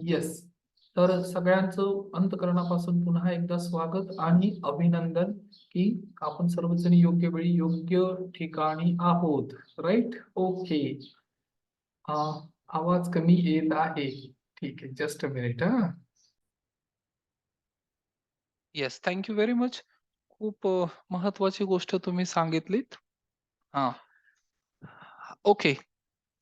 Yes. तर सगळ्यांचं अंतःकरणापासून पुन्हा एकदा स्वागत आणि अभिनंदन, की आपण सर्वजण योग्य वेळी योग्य ठिकाणी आहोत. राइट? ओके. आवाज कमी येत आहे. ठीक आहे. जस्ट अ मिनिट हां. Yes, thank you very much. खूप महत्त्वाची गोष्ट तुम्ही सांगितलीत. हां. ओके.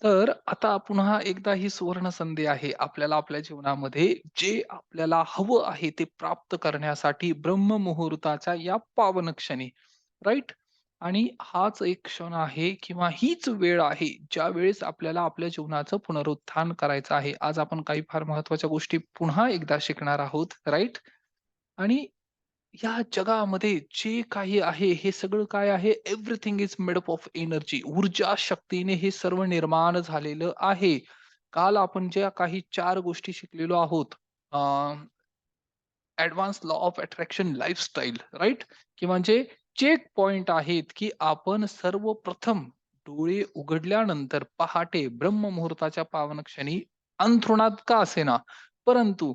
तर आता पुन्हा एकदा ही सुवर्ण संधी आहे आपल्याला आपल्या जीवनामध्ये जे आपल्याला हवं आहे ते प्राप्त करण्यासाठी ब्रह्ममुहूर्ताच्या या पावन क्षणी, राइट? आणि हाच एक क्षण आहे किंवा हीच वेळ आहे ज्यावेळेस आपल्याला आपल्या जीवनाचं पुनरुत्थान करायचं आहे. आज आपण काही फार महत्त्वाच्या गोष्टी पुन्हा एकदा शिकणार आहोत, राइट? आणि या जगामध्ये जे काही आहे, हे सगळं काय आहे? Everything is made up of energy. ऊर्जा शक्तीने हे सर्व निर्माण झालेलं आहे. काल आपण ज्या काही 4 गोष्टी शिकलेलो आहोत. Uh, law of attraction lifestyle, right? की म्हणजे चेक पॉइंट आहेत, की आपण सर्वप्रथम डोळे उघडल्यानंतर पहाटे ब्रह्ममुहूर्ताच्या पावन क्षणी अंथरुणात का असेना, परंतु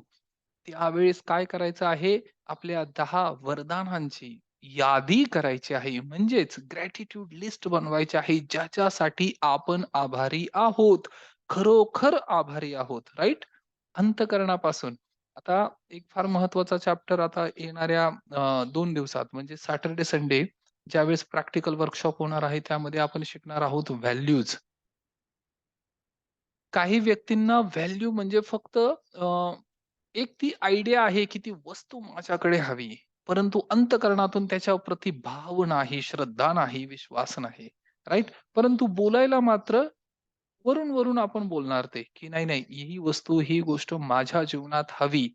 त्यावेळेस काय करायचं आहे? आपल्या 10 वरदानांची यादी करायची आहे. म्हणजेच ग्रॅटिट्यूड लिस्ट बनवायची आहे, ज्याच्यासाठी आपण आभारी आहोत. खरोखर आभारी आहोत, राइट? अंतःकरणापासून. आता एक फार महत्त्वाचा चॅप्टर आता येणाऱ्या 2 दिवसात म्हणजे सॅटर्डे, संडे ज्यावेळेस प्रॅक्टिकल वर्कशॉप होणार आहे, त्यामध्ये आपण शिकणार आहोत व्हॅल्यूज. काही व्यक्तींना व्हॅल्यू म्हणजे फक्त एक ती आयडिया आहे, की ती वस्तू माझ्याकडे हवी. परंतु अंतःकरणातून त्याच्याप्रती भाव नाही, श्रद्धा नाही, विश्वास नाही. राइट? परंतु बोलायला मात्र वरून-वरून आपण बोलणार ते, की नाही, नाही, ही वस्तू, ही गोष्ट माझ्या जीवनात हवी.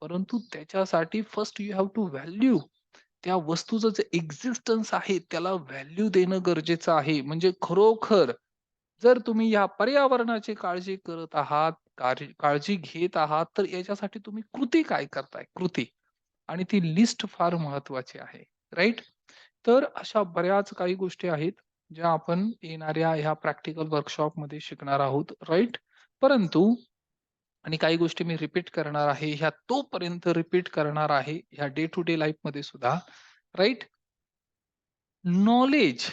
परंतु त्याच्यासाठी first you have to value. त्या वस्तूचं जे एक्झिस्टन्स आहे, त्याला व्हॅल्यू देणं गरजेचं आहे. म्हणजे खरोखर जर तुम्ही या पर्यावरणाची काळजी करत आहात, काळजी घेत आहात, तर याच्यासाठी तुम्ही कृती काय करताय? कृती. आणि ती लिस्ट फार महत्वाची आहे. राइट? तर अशा बऱ्याच काही गोष्टी आहेत, ज्या आपण येणाऱ्या ह्या प्रॅक्टिकल वर्कशॉपमध्ये शिकणार आहोत. राइट? परंतु आणि काही गोष्टी मी रिपीट करणार आहे. ह्या तोपर्यंत रिपीट करणार आहे, ह्या डे टू डे लाईफमध्ये सुद्धा. Right? Knowledge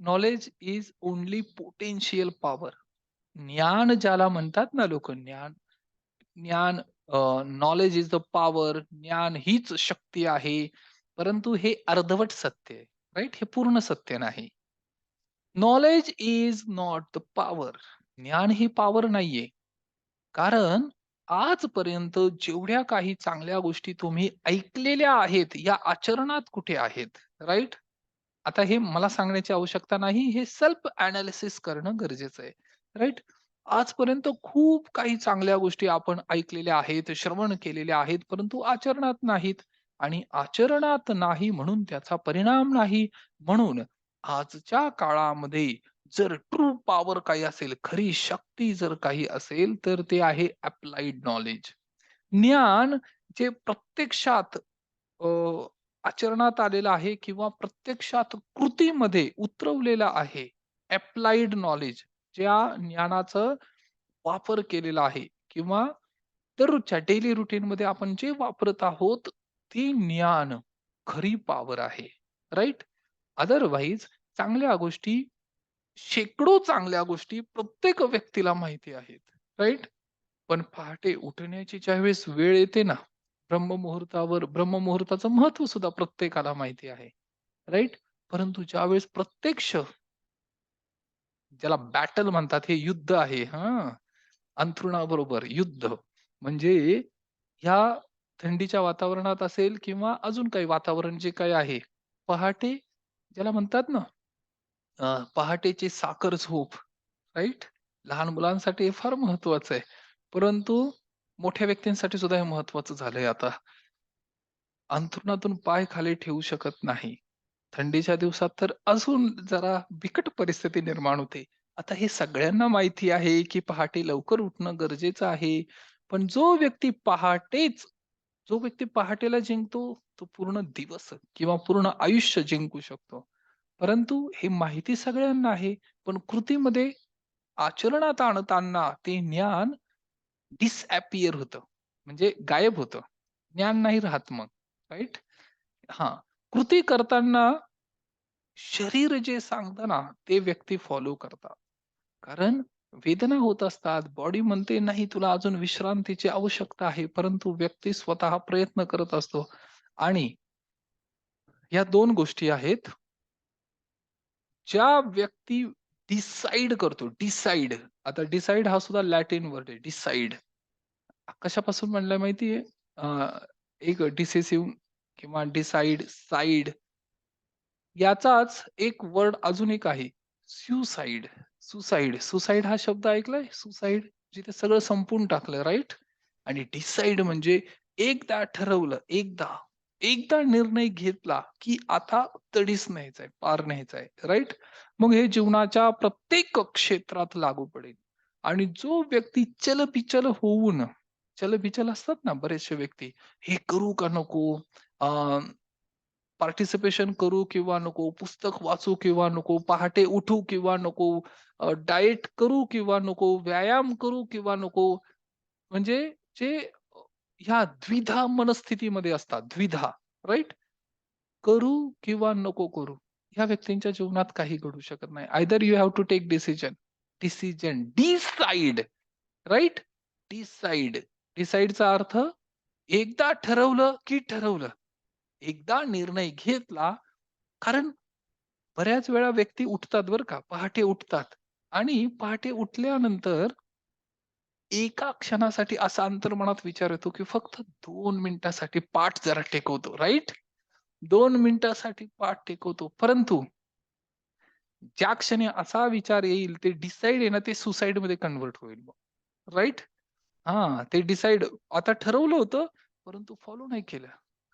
knowledge is only potential power. ज्ञान ज्याला म्हणतात ना लोक, ज्ञान नॉलेज इज द पॉवर. ज्ञान हीच शक्ती आहे. परंतु हे अर्धवट सत्य आहे. राइट? हे पूर्ण सत्य नाही. Knowledge is not the power. ज्ञान ही पॉवर नाहीये. कारण आजपर्यंत जेवढ्या काही चांगल्या गोष्टी तुम्ही ऐकलेल्या आहेत, या आचरणात कुठे आहेत? राइट? आता हे मला सांगण्याची आवश्यकता नाही. हे सेल्फ एनालिसिस करणं गरजेचं आहे. राइट? आजपर्यंत खूप काही चांगल्या गोष्टी आपण ऐकलेल्या आहेत, श्रवण केलेल्या आहेत, परंतु आचरणात नाहीत. आणि आचरणात नाही म्हणून त्याचा परिणाम नाही. म्हणून आजच्या काळामध्ये जर ट्रू पॉवर काही असेल, खरी शक्ती जर काही असेल, तर ते आहे अप्लाइड नॉलेज. ज्ञान जे प्रत्यक्षात अ, आचरणात आलेलं आहे किंवा प्रत्यक्षात कृतीमध्ये उतरवलेलं आहे. अप्लाइड नॉलेज ज्या ज्ञानाचा वापर केलेला आहे किंवा दररोजच्या डेली रुटीनमध्ये आपण जे वापरत आहोत, ते ज्ञान खरी पॉवर आहे. राइट? अदरवाईज चांगल्या गोष्टी, शेकडो चांगल्या गोष्टी प्रत्येक व्यक्तीला माहिती आहेत. राइट? पण पहाटे उठण्याची ज्यावेळेस वेळ येते ना, ब्रह्ममुहूर्ताचं महत्व सुद्धा प्रत्येकाला माहिती आहे. राइट? परंतु ज्यावेळेस प्रत्यक्ष ज्याला बॅटल म्हणतात, हे युद्ध आहे हां. अंथरुणाबरोबर युद्ध. म्हणजे ह्या थंडीच्या वातावरणात असेल किंवा अजून काही वातावरण जे काही आहे. पहाटे ज्याला म्हणतात ना, पहाटेची साखर झोप, राइट? लहान मुलांसाठी हे फार महत्वाचं आहे. परंतु मोठ्या व्यक्तींसाठी सुद्धा हे महत्वाचं झालंय आता. अंथरुणातून पाय खाली ठेवू शकत नाही. थंडीच्या दिवसात तर अजून जरा बिकट परिस्थिती निर्माण होते. आता हे सगळ्यांना माहिती आहे, की पहाटे लवकर उठणं गरजेचं आहे. पण जो व्यक्ती पहाटेला जिंकतो, तो पूर्ण दिवस किंवा पूर्ण आयुष्य जिंकू शकतो. परंतु हे माहिती सगळ्यांना आहे, पण कृतीमध्ये आचरणात आणताना ते ज्ञान डिसअपिअर होतं. म्हणजे गायब होतं. ज्ञान नाही राहत मग. राइट? हां. कृती करताना शरीर जे सांगतं ना, ते व्यक्ती फॉलो करतात. कारण वेदना होत असतात. बॉडी म्हणते, "नाही, तुला अजून विश्रांतीची आवश्यकता आहे." परंतु व्यक्ती स्वतः प्रयत्न करत असतो. आणि ह्या 2 गोष्टी आहेत. ज्या व्यक्ती डिसाईड करतो, डिसाईड. आता डिसाईड हा सुद्धा लॅटिन वर्ड आहे, डिसाईड. कशापासून बनलाय माहिती आहे? एक डिसेसिव्ह किंवा डिसाईड, साइड याचाच एक वर्ड अजून एक आहे, सुसाईड. सुसाईड. सुसाईड हा शब्द ऐकलाय? सुसाईड. जिथे सगळं संपवून टाकलं, राइट? आणि डिसाईड म्हणजे एकदा ठरवलं, एकदा, एकदा निर्णय घेतला, की आता तडीस न्यायचंय, पार न्यायचंय, राइट? मग हे जीवनाच्या प्रत्येक क्षेत्रात लागू पडेल. आणि जो व्यक्ती चलबिचल होऊन, चलबिचल असतात ना बरेचसे व्यक्ती, हे करू का नको? पार्टिसिपेशन करू किंवा नको, पुस्तक वाचू किंवा नको, पहाटे उठू किंवा नको, डाएट करू किंवा नको, व्यायाम करू किंवा नको. म्हणजे जे ह्या द्विधा मनस्थितीमध्ये असतात, द्विधा, राइट? करू किंवा नको करू. ह्या व्यक्तींच्या जीवनात काही घडू शकत नाही. Either you have to take decision. Decision, decide, right? Decide. डिसाईडचा अर्थ एकदा ठरवलं की ठरवलं. एकदा निर्णय घेतला. कारण बऱ्याच वेळा व्यक्ती उठतात बरं का, पहाटे उठतात आणि पहाटे उठल्यानंतर एका क्षणासाठी असा अंतर्मनात विचार येतो, की फक्त 2 मिनिटासाठी पाठ जरा टेकवतो, राइट? 2 मिनिटासाठी पाठ टेकवतो. परंतु ज्या क्षणी असा विचार येईल, ते डिसाईड आहे ना, ते सुसाईडमध्ये कन्व्हर्ट होईल मग, राइट? हां, ते डिसाईड आता ठरवलं होतं, परंतु फॉलो नाही केलं.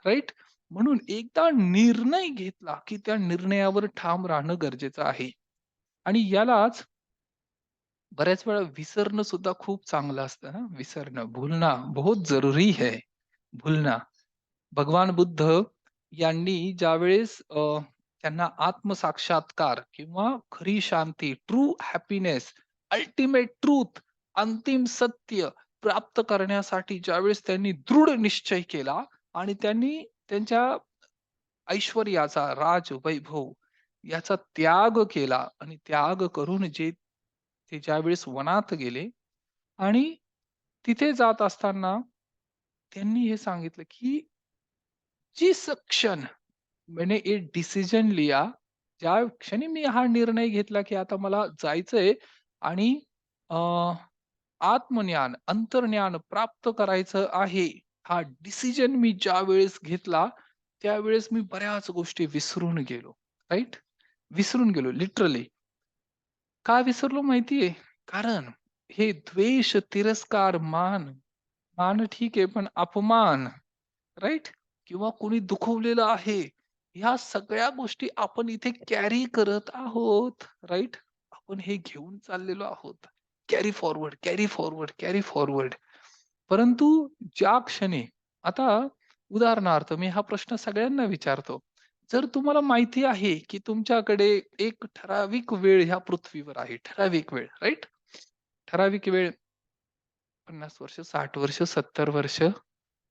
राइट? म्हणून एकदा निर्णय घेतला, की त्या निर्णयावर ठाम राहणं गरजेचं आहे. आणि यालाच बऱ्याच वेळा विसरणं सुद्धा खूप चांगलं असतं हां, विसरणं, भूलना बहुत जरुरी है, भूलना. भगवान बुद्ध यांनी ज्यावेळेस त्यांना आत्मसाक्षात्कार किंवा खरी शांती, ट्रू हॅपीनेस, अल्टिमेट ट्रूथ, अंतिम सत्य प्राप्त करण्यासाठी ज्यावेळेस त्यांनी दृढ निश्चय केला आणि त्यांनी त्यांच्या ऐश्वर्याचा, राजवैभव याचा त्याग केला आणि त्याग करून ते ज्यावेळेस वनात गेले आणि तिथे जात असताना त्यांनी हे सांगितलं, की जिस क्षण मैंने एक डिसिजन लिया, ज्या क्षणी मी हा निर्णय घेतला, की आता मला जायचंय आणि अ, आत्मज्ञान, अंतर्ज्ञान प्राप्त करायचं आहे. हा डिसिजन मी ज्यावेळेस घेतला, त्यावेळेस मी बऱ्याच गोष्टी विसरून गेलो. राइट? विसरून गेलो लिटरली. का विसरलो माहितीये? कारण हे द्वेष, तिरस्कार, मान, मान ठीक आहे, पण अपमान, राइट? किंवा कोणी दुखवलेलं आहे. ह्या सगळ्या गोष्टी आपण इथे कॅरी करत आहोत, राइट? आपण हे घेऊन चाललेलो आहोत. Carry forward, carry forward, carry forward. परंतु ज्या क्षणी आता उदाहरणार्थ मी हा प्रश्न सगळ्यांना विचारतो. जर तुम्हाला माहिती आहे, की तुमच्याकडे एक ठराविक वेळ ह्या पृथ्वीवर आहे, ठराविक वेळ, राइट? ठराविक वेळ 50 वर्ष, 60 वर्ष, 70 वर्ष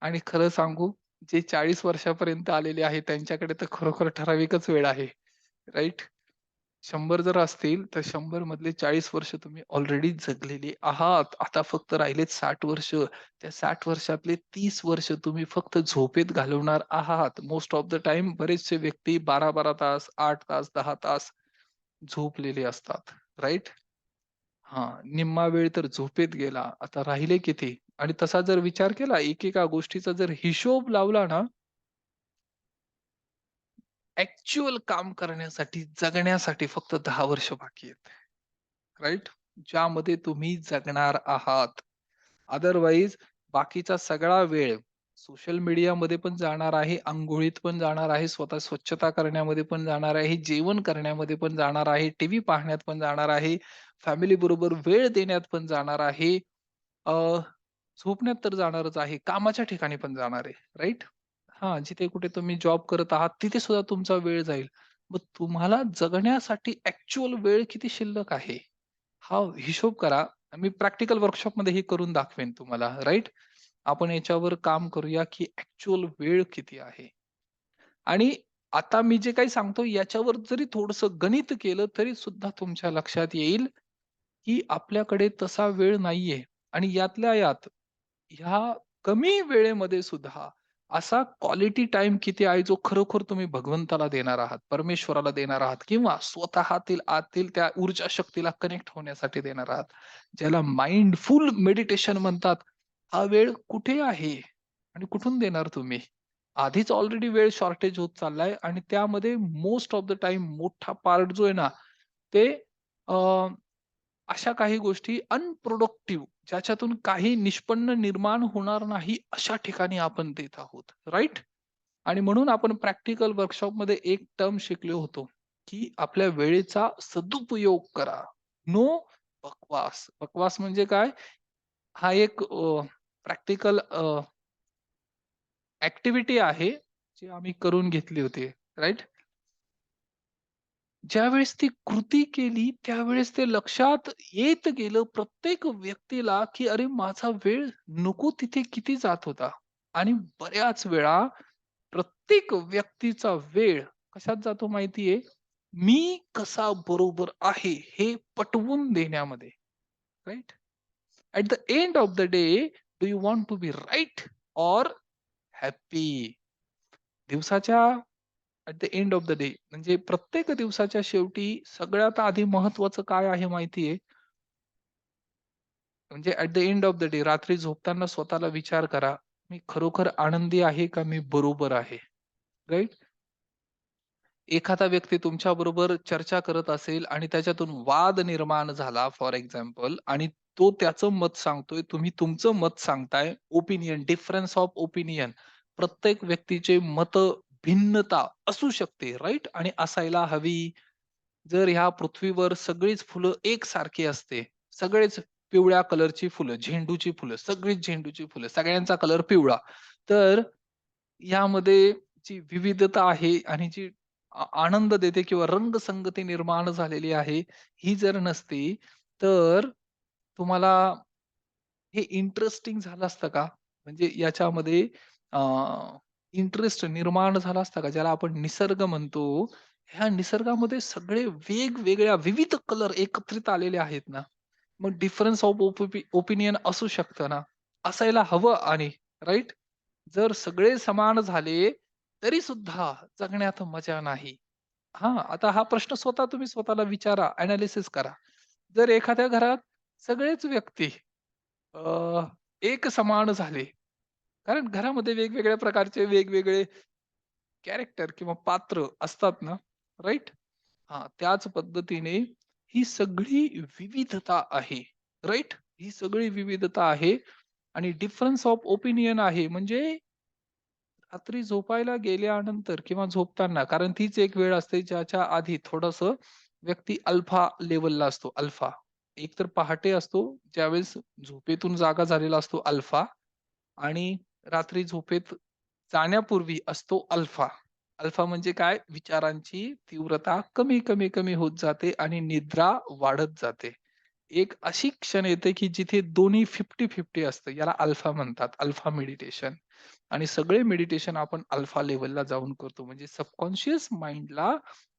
आणि खरं सांगू जे 40 वर्षापर्यंत आलेले आहेत त्यांच्याकडे तर खरोखर ठराविकच वेळ आहे. राइट? 100 जर असतील तर 100 मधले 40 वर्ष तुम्ही ऑलरेडी जगलेले आहात. आता फक्त राहिलेत 60 वर्ष. त्या 60 वर्षातले 30 वर्ष तुम्ही फक्त झोपेत घालवणार आहात. मोस्ट ऑफ द टाईम बरेचसे व्यक्ती 12-12 तास, 8 तास, 10 तास झोपलेले असतात. राइट? हां, निम्मा वेळ तर झोपेत गेला. आता राहिले किती? आणि तसा जर विचार केला, एकेका गोष्टीचा जर हिशोब लावला ना, ॲक्चुअल काम करण्यासाठी, जगण्यासाठी फक्त 10 वर्ष बाकी आहेत. राइट? ज्यामध्ये तुम्ही जगणार आहात. अदरवाईज बाकीचा सगळा वेळ सोशल मीडियामध्ये पण जाणार आहे, अंघोळीत पण जाणार आहे, स्वतः स्वच्छता करण्यामध्ये पण जाणार आहे, जेवण करण्यामध्ये पण जाणार आहे, टीव्ही पाहण्यात पण जाणार आहे, फॅमिली बरोबर वेळ देण्यात पण जाणार आहे, अ, झोपण्यात तर जाणारच आहे, कामाच्या ठिकाणी पण जाणार आहे, राइट? हां, जिथे कुठे तुम्ही जॉब करत आहात, तिथे सुद्धा तुमचा वेळ जाईल. मग तुम्हाला जगण्यासाठी ॲक्चुअल वेळ किती शिल्लक आहे? हा हिशोब करा. मी प्रॅक्टिकल वर्कशॉपमध्ये हे करून दाखवेन तुम्हाला, राइट? आपण याच्यावर काम करूया, की ॲक्चुअल वेळ किती आहे? आणि आता मी जे काही सांगतो याच्यावर जरी थोडंसं गणित केलं तरी सुद्धा तुमच्या लक्षात येईल, की आपल्याकडे तसा वेळ नाहीये आणि यातल्या यात ह्या कमी वेळेमध्ये सुद्धा असा क्वालिटी टाइम किती आहे, जो खरोखर तुम्ही भगवंताला देणार आहात, परमेश्वराला देणार आहात किंवा स्वतःतील आतील त्या ऊर्जा शक्तीला कनेक्ट होण्यासाठी देणार आहात. ज्याला माइंडफुल मेडिटेशन म्हणतात. हा वेळ कुठे आहे आणि कुठून देणार तुम्ही? आधीच ऑलरेडी वेळ शॉर्टेज होत चाललाय आणि त्यामध्ये मोस्ट ऑफ द टाईम मोठा पार्ट जो आहे ना, ते अशा काही गोष्टी अनप्रोडक्टिव्ह ज्याच्यातून काही निष्पन्न निर्माण होणार नाही, अशा ठिकाणी आपण देत आहोत, राइट? आणि म्हणून आपण प्रॅक्टिकल वर्कशॉपमध्ये एक टर्म शिकलो होतो, की आपल्या वेळेचा सदुपयोग करा. नो बकवास. बकवास म्हणजे काय? हा एक प्रॅक्टिकल ॲक्टिव्हिटी आहे, जी आम्ही करून घेतली होती, राइट? ज्यावेळेस ती कृती केली, त्यावेळेस ते लक्षात येत गेलं प्रत्येक व्यक्तीला, की अरे माझा वेळ नको तिथे किती जात होता. आणि बऱ्याच वेळा प्रत्येक व्यक्तीचा वेळ कशात जातो माहितीये? मी कसा बरोबर आहे, हे पटवून देण्यामध्ये, right? At the end of the day, do you want to be right or happy? दिवसाच्या at the end of the day म्हणजे प्रत्येक दिवसाच्या शेवटी सगळ्यात आधी महत्वाचं काय आहे माहितीये? म्हणजे at the end of the day रात्री झोपताना स्वतःला विचार करा, मी खरोखर आनंदी आहे का मी बरोबर आहे? राइट? एखादा व्यक्ती तुमच्याबरोबर चर्चा करत असेल आणि त्याच्यातून वाद निर्माण झाला फॉर एक्झाम्पल आणि तो त्याचं मत सांगतोय, तुम्ही तुमचं मत सांगताय. Opinion, difference of opinion. प्रत्येक व्यक्तीचे मत भिन्नता असू शकते, राइट? आणि असायला हवी. जर ह्या पृथ्वीवर सगळीच फुलं एकसारखी असते, सगळेच पिवळ्या कलरची फुलं, झेंडूची फुलं, सगळीच झेंडूची फुलं, सगळ्यांचा कलर पिवळा. तर यामध्ये जी विविधता आहे आणि जी आनंद देते किंवा रंगसंगती निर्माण झालेली आहे, ही जर नसती, तर तुम्हाला हे इंटरेस्टिंग झालं असतं का? म्हणजे याच्यामध्ये अ, इंटरेस्ट निर्माण झाला असता का? ज्याला आपण निसर्ग म्हणतो. ह्या निसर्गामध्ये सगळे वेगवेगळ्या विविध कलर एकत्रित आलेले आहेत ना, मग डिफरन्स ऑफ ओपिनियन असू शकतं ना, असायला हवं आणि राइट? जर सगळे समान झाले, तरी सुद्धा जगण्यात मजा नाही. हां, आता हा प्रश्न स्वतः तुम्ही स्वतःला विचारा, एनालिसिस करा. जर एखाद्या घरात सगळेच व्यक्ती अ, एक समान झाले, कारण घरामध्ये वेगवेगळ्या प्रकारचे वेगवेगळे कॅरेक्टर किंवा पात्र असतात ना, राइट? हां, त्याच पद्धतीने ही सगळी विविधता आहे, राइट? ही सगळी विविधता आहे आणि डिफरन्स ऑफ ओपिनियन आहे म्हणजे रात्री झोपायला गेल्यानंतर किंवा झोपताना कारण तीच एक वेळ असते ज्याच्या आधी थोडंसं व्यक्ती अल्फा लेव्हलला असतो अल्फा. एक तर पहाटे असतो ज्यावेळेस झोपेतून जागा झालेला असतो अल्फा आणि रात्री झोपेत जाण्यापूर्वी असतो अल्फा. अल्फा म्हणजे काय? विचारांची तीव्रता कमी, कमी, कमी होत जाते आणि निद्रा वाढत जाते. एक अशी क्षण येते की जिथे दोन्ही 50-50 असतं. याला अल्फा म्हणतात. Alpha meditation. आणि सगळे मेडिटेशन आपण अल्फा लेव्हलला जाऊन करतो. म्हणजे सबकॉन्शियस माइंडला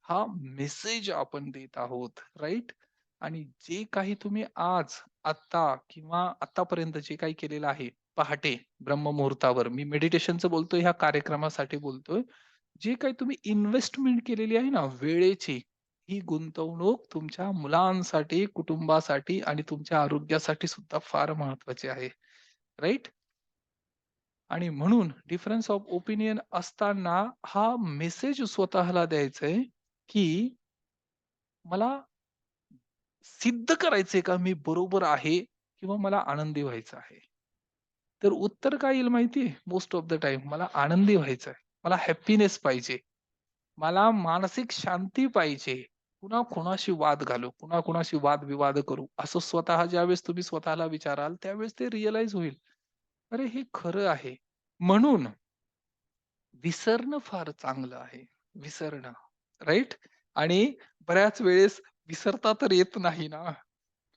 हा मेसेज आपण देत आहोत, राइट? आणि जे काही तुम्ही आज, आत्ता किंवा आत्तापर्यंत जे काही केलेलं आहे, पहाटे ब्रह्ममुहूर्तावर मी मेडिटेशनचं बोलतोय, ह्या कार्यक्रमासाठी बोलतोय. जे काही तुम्ही इन्व्हेस्टमेंट केलेली आहे ना वेळेची, ही गुंतवणूक तुमच्या मुलांसाठी, कुटुंबासाठी आणि तुमच्या आरोग्यासाठी सुद्धा फार महत्वाची आहे, राइट? आणि म्हणून डिफरन्स ऑफ ओपिनियन असताना हा मेसेज स्वतःला द्यायचा आहे, की मला सिद्ध करायचंय का मी बरोबर आहे किंवा मला आनंदी व्हायचं आहे? तर उत्तर काय येईल माहिती मोस्ट ऑफ द टाईम मला आनंदी व्हायचंय. मला हॅपीनेस पाहिजे. मला मानसिक शांती पाहिजे. पुन्हा कोणाशी वाद घालू, पुन्हा कोणाशी वादविवाद करू, असं स्वतः ज्यावेळेस तुम्ही स्वतःला विचाराल, त्यावेळेस ते रिअलाईज होईल. अरे हे खरं आहे. म्हणून विसरणं फार चांगलं आहे. विसरणं, राइट? आणि बऱ्याच वेळेस विसरता तर येत नाही ना.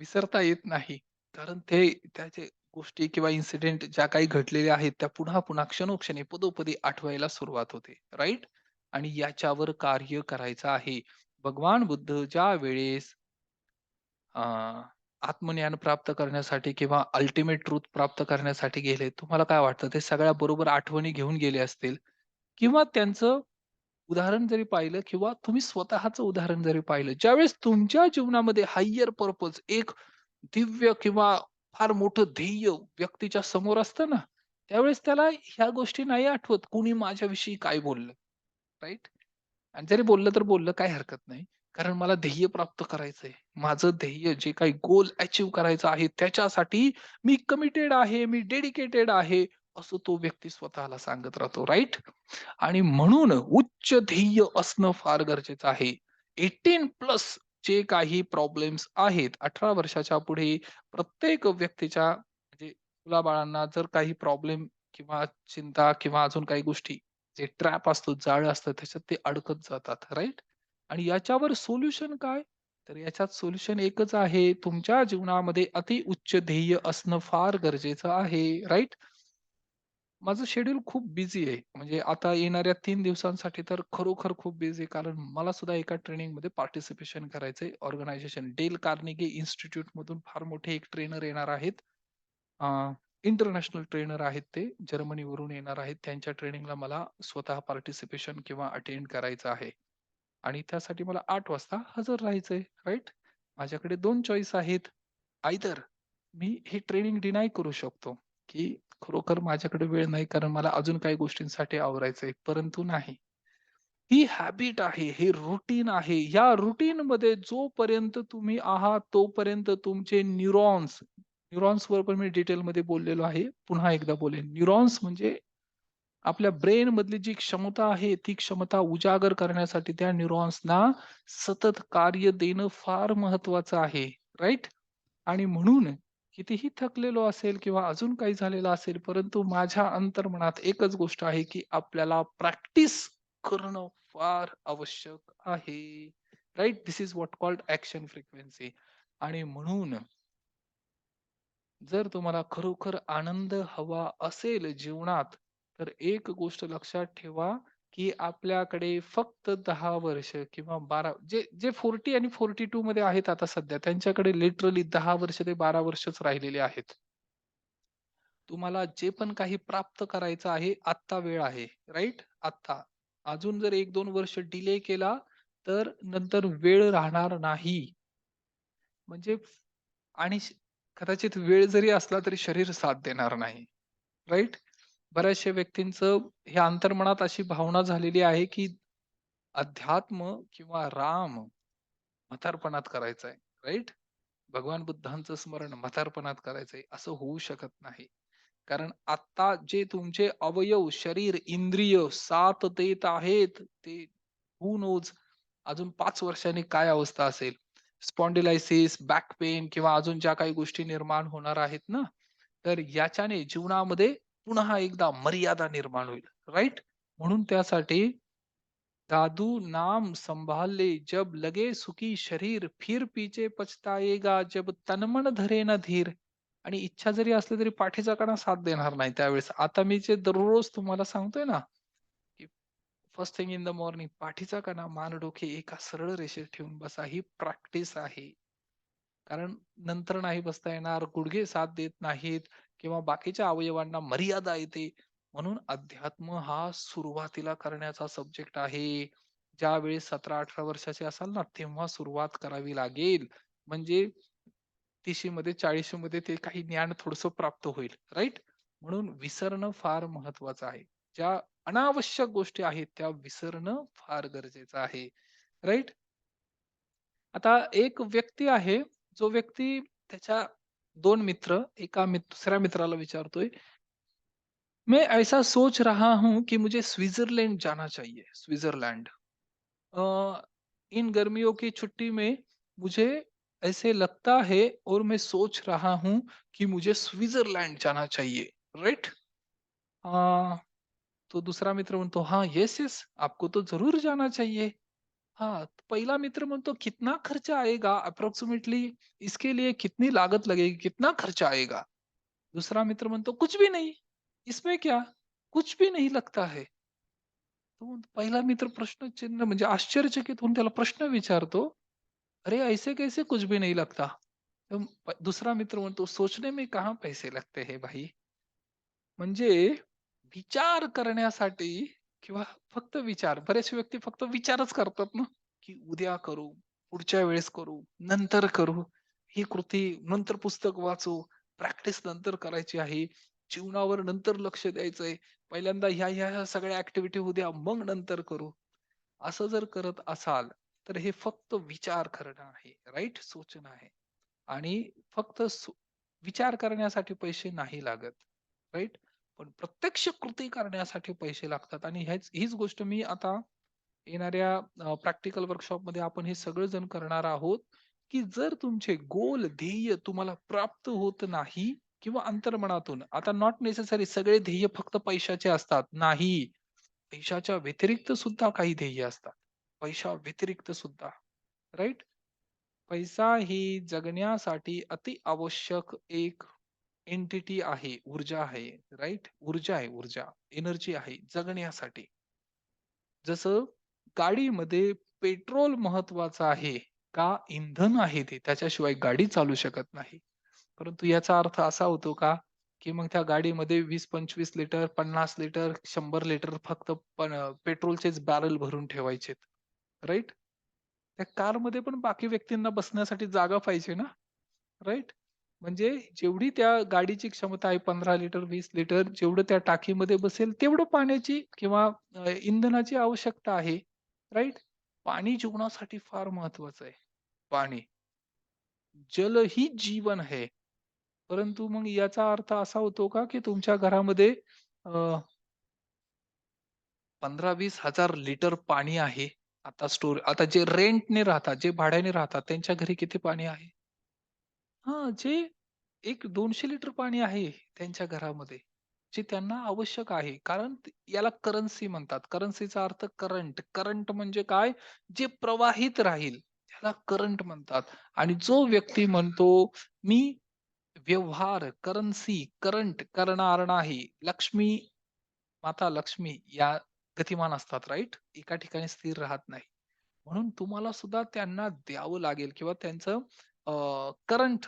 विसरता येत नाही. कारण ते त्याचे गोष्टी किंवा इन्सिडेंट ज्या काही घडलेल्या आहेत, त्या पुन्हा-पुन्हा, क्षणोक्षणी, पदोपदी आठवायला सुरुवात होते, राइट? आणि याच्यावर कार्य करायचं आहे. भगवान बुद्ध ज्यावेळेस अ, आत्मज्ञान प्राप्त करण्यासाठी किंवा अल्टिमेट ट्रुथ प्राप्त करण्यासाठी गेले, तुम्हाला काय वाटतं ते सगळ्या बरोबर आठवणी घेऊन गेले असतील? किंवा त्यांचं उदाहरण जरी पाहिलं किंवा तुम्ही स्वतःचं उदाहरण जरी पाहिलं, ज्यावेळेस तुमच्या जीवनामध्ये हायर पर्पज एक दिव्य किंवा फार मोठं ध्येय व्यक्तीच्या समोर असतं ना, त्यावेळेस त्याला ह्या गोष्टी नाही आठवत, कुणी माझ्याविषयी काय बोललं, राइट? आणि जरी बोललं तर बोललं, काही हरकत नाही. कारण मला ध्येय प्राप्त करायचंय. माझं ध्येय जे काही गोल अचीव्ह करायचं आहे, त्याच्यासाठी मी कमिटेड आहे, मी डेडिकेटेड आहे, असं तो व्यक्ती स्वतःला सांगत राहतो, राइट? आणि म्हणून उच्च ध्येय असणं फार गरजेचं आहे. 18 प्लस जे काही प्रॉब्लेम्स आहेत, 18 वर्षाच्या पुढे प्रत्येक व्यक्तीच्या म्हणजे मुलाबाळांना जर काही प्रॉब्लेम किंवा चिंता किंवा अजून काही गोष्टी जे ट्रॅप असतो, जाळं असतं त्याच्यात ते अडकत जातात, राइट? आणि याच्यावर सोल्युशन काय? तर याच्यात सोल्युशन एकच आहे. तुमच्या जीवनामध्ये अति उच्च ध्येय असणं फार गरजेचं आहे, राइट? माझं शेड्यूल खूप बिझी आहे. म्हणजे आता येणाऱ्या 3 दिवसांसाठी तर खरोखर खूप बिझी, कारण मला सुद्धा एका ट्रेनिंगमध्ये पार्टिसिपेशन करायचंय. ऑर्गनायझेशन डेल कार्नेगी इन्स्टिट्यूटमधून फार मोठे एक ट्रेनर येणार आहेत. इंटरनॅशनल ट्रेनर आहेत ते. जर्मनीवरून येणार आहेत. त्यांच्या ट्रेनिंगला मला स्वतः पार्टिसिपेशन किंवा अटेंड करायचं आहे. आणि त्यासाठी मला 8 वाजता हजर राहायचंय, राइट? माझ्याकडे 2 चॉईस आहेत. आयदर मी हे ट्रेनिंग डिनाय करू शकतो, की खरोखर माझ्याकडे वेळ नाही कारण मला अजून काही गोष्टींसाठी आवरायचंय. परंतु नाही. ही हॅबिट आहे, हे रूटीन आहे. या रूटीनमध्ये जोपर्यंत तुम्ही आहात, तोपर्यंत तुमचे न्यूरॉन्सवर पण मी डिटेलमध्ये बोललेलो आहे. पुन्हा एकदा बोलेन. न्यूरॉन्स म्हणजे आपल्या ब्रेन मधली जी क्षमता आहे, ती क्षमता उजागर करण्यासाठी त्या न्यूरॉन्सना सतत कार्य देणं फार महत्वाचं आहे, राइट? आणि म्हणून कितीही थकलेलो असेल किंवा अजून काही झालेलं असेल, परंतु माझ्या अंतर्मनात एकच गोष्ट आहे, की आपल्याला प्रॅक्टिस करणं फार आवश्यक आहे. Right? This is what called action frequency. आणि म्हणून जर तुम्हाला खरोखर आनंद हवा असेल जीवनात, तर एक गोष्ट लक्षात ठेवा, की आपल्याकडे फक्त 10 वर्ष किंवा 12 जे जे 40 आणि 42 मध्ये आहेत आता सध्या, त्यांच्याकडे लिटरली 10 वर्ष ते 12 वर्षच राहिलेले आहेत. तुम्हाला जे पण काही प्राप्त करायचं आहे, आत्ता वेळ आहे, राइट? आत्ता. अजून जर 1-2 वर्ष डिले केला, तर नंतर वेळ राहणार नाही. म्हणजे आणि कदाचित वेळ जरी असला तरी शरीर साथ देणार नाही, राइट? बऱ्याचशा व्यक्तींचं हे अंतर्मनात अशी भावना झालेली आहे, की अध्यात्म किंवा राम म्हातारपणात करायचंय, राइट? भगवान बुद्धांचं स्मरण म्हातारपणात करायचंय, असं होऊ शकत नाही. कारण आत्ता जे तुमचे अवयव, शरीर, इंद्रिय साथ देत आहेत, ते हू नोज अजून 5 वर्षांनी काय अवस्था असेल? स्पॉन्डिलायसिस, बॅक पेन किंवा अजून ज्या काही गोष्टी निर्माण होणार आहेत ना, तर याच्याने जीवनामध्ये पुन्हा एकदा मर्यादा निर्माण होईल, राइट? म्हणून त्यासाठी साधू नाम संभाले जब लगे सुखी शरीर फिर पीछे पछताएगा जब तन मन धरे न धीर. आणि इच्छा जरी असली तरी पाठीचा कणा साथ देणार नाही त्यावेळेस. आता मी जे दररोज तुम्हाला सांगतोय ना, की first thing in the morning पाठीचा कणा, मान, डोके एका सरळ रेषेत ठेवून बसा. ही प्रॅक्टिस आहे. कारण नंतर नाही बसता येणार, गुडघे साथ देत नाहीत किंवा बाकीच्या अवयवांना मर्यादा येते. म्हणून अध्यात्म हा सुरुवातीला करण्याचा सब्जेक्ट आहे. ज्यावेळेस 17-18 वर्षाचे असाल ना, तेव्हा सुरुवात करावी लागेल. म्हणजे 30शी मध्ये 40शी मध्ये ते काही ज्ञान थोडंसं प्राप्त होईल, राइट? म्हणून विसरणं फार महत्वाचं आहे. ज्या अनावश्यक गोष्टी आहेत त्या विसरणं फार गरजेचं आहे, राइट? आता एक व्यक्ती आहे, जो व्यक्ती त्याच्या 2 मित्र, दुसऱ्या मित्राला विचारतोय, "मैं ऐसा सोच रहा हूँ कि मुझे स्विट्ज़रलैंड जाना चाहिए, स्विट्ज़रलैंड। इन गर्मियों की छुट्टी में मुझे ऐसे लगता है और मैं सोच रहा हूँ कि मुझे स्विट्ज़रलैंड जाना चाहिए।" राइट? अ, तो दूसरा मित्र म्हणतो, "हाँ, येस, येस, आपको तो ज़रूर जाना चाहिए." हाँ, तो पहिला मित्र म्हणतो कितना खर्चा आएगा अप्रोक्सीमेटली, इसके लिए कितनी लागत लगेगी, कितना खर्चा आएगा? दूसरा मित्र म्हणतो कुछ भी नहीं, इसमें क्या? कुछ भी नहीं लगता है. तो पहिला मित्र प्रश्नचिन्ह म्हणजे आश्चर्यचकित होऊन त्याला प्रश्न विचारतो, "अरे ऐसे कैसे कुछ भी नहीं लगता?" दूसरा मित्र म्हणतो, "सोचने में कहाँ पैसे लगते हैं भाई?" म्हणजे विचार करण्यासाठी किंवा फक्त विचार, बरेचसे व्यक्ती फक्त विचारच करतात ना, की उद्या करू, पुढच्या वेळेस करू, नंतर करू, ही कृती नंतर पुस्तक वाचू, प्रॅक्टिस नंतर करायची आहे, जीवनावर नंतर लक्ष द्यायचंय, पहिल्यांदा ह्या सगळ्या ऍक्टिव्हिटी उद्या मग नंतर करू. असं जर करत असाल तर हे फक्त विचार करणं आहे, राईट? सूचना आहे. आणि फक्त विचार करण्यासाठी पैसे नाही लागत, राईट? पण प्रत्यक्ष कृती करण्यासाठी पैसे लागतात आणि हीच गोष्ट मी आता येणाऱ्या प्रॅक्टिकल वर्कशॉप मध्ये आपण हे सगळं जण करणार आहोत, की जर तुमचे गोल ध्येय तुम्हाला प्राप्त होत नाही किंवा अंतर्मनातून, आता नॉट नेसेसरी सगळे ध्येय फक्त पैशाचे असतात, नाही. पैशाच्या व्यतिरिक्त सुद्धा काही ध्येय असतात. पैशा व्यतिरिक्त सुद्धा, राईट? पैसा ही जगण्यासाठी अति आवश्यक एक एंटिटी आहे, ऊर्जा आहे, राईट? ऊर्जा आहे, ऊर्जा, एनर्जी आहे जगण्यासाठी. जसं गाडीमध्ये पेट्रोल महत्वाचं आहे का, इंधन आहे ते, त्याच्याशिवाय गाडी चालू शकत नाही. परंतु याचा अर्थ असा होतो का, की मग त्या गाडीमध्ये 20-25 लिटर, 50 लिटर, 100 लिटर फक्त पेट्रोलचेच बॅरल भरून ठेवायचेत, राईट? त्या कारमध्ये पण बाकी व्यक्तींना बसण्यासाठी जागा पाहिजे ना, राईट? म्हणजे जेवढी त्या गाडीची क्षमता आहे 15 लिटर, 20 लिटर, जेवढं त्या टाकीमध्ये बसेल तेवढं पाण्याची किंवा इंधनाची आवश्यकता आहे, राईट? पाणी जीवनासाठी फार महत्वाचं आहे. पाणी. जल ही जीवन है. परंतु मग याचा अर्थ असा होतो का, की तुमच्या घरामध्ये अ, 15-20 हजार लिटर पाणी आहे. आता जे रेंटने राहतात, जे भाड्याने राहतात त्यांच्या घरी किती पाणी आहे? हां, जे एक 200 लिटर पाणी आहे त्यांच्या घरामध्ये, जे त्यांना आवश्यक आहे. कारण याला करन्सी म्हणतात. करन्सीचा अर्थ करंट. करंट म्हणजे काय? जे प्रवाहित राहील, त्याला करंट म्हणतात. आणि जो व्यक्ती म्हणतो, "मी व्यवहार, करन्सी, करंट करणार नाही." लक्ष्मी, माता लक्ष्मी या गतिमान असतात, राइट? एका ठिकाणी स्थिर राहत नाही. म्हणून तुम्हाला सुद्धा त्यांना द्यावं लागेल किंवा त्यांचं करंट,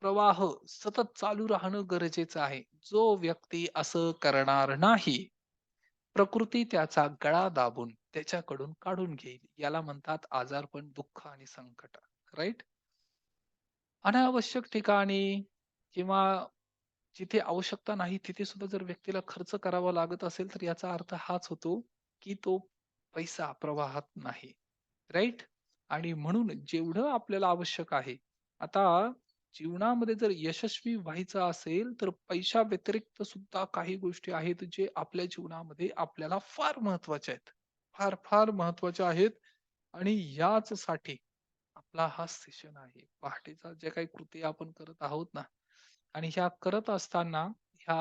प्रवाह सतत चालू राहणं गरजेचं आहे. जो व्यक्ती असं करणार नाही, प्रकृती त्याचा गळा दाबून त्याच्याकडून काढून घेईल. याला म्हणतात आजारपण, दुःख आणि संकट, राइट? अनावश्यक ठिकाणी किंवा जिथे आवश्यकता नाही तिथे सुद्धा जर व्यक्तीला खर्च करावा लागत असेल, तर याचा अर्थ हाच होतो, की तो पैसा प्रवाहात नाही. राइट? आणि म्हणून जेवढं आपल्याला आवश्यक आहे. आता जीवनामध्ये जर यशस्वी व्हायचं असेल, तर पैशा व्यतिरिक्त सुद्धा काही गोष्टी आहेत, जे आपल्या जीवनामध्ये आपल्याला फार महत्त्वाच्या आहेत. फार, फार महत्त्वाच्या आहेत आणि याचसाठी आपला हा सेशन आहे. पहाटेचा जे काही कृती आपण करत आहोत ना, आणि ह्या करत असताना ह्या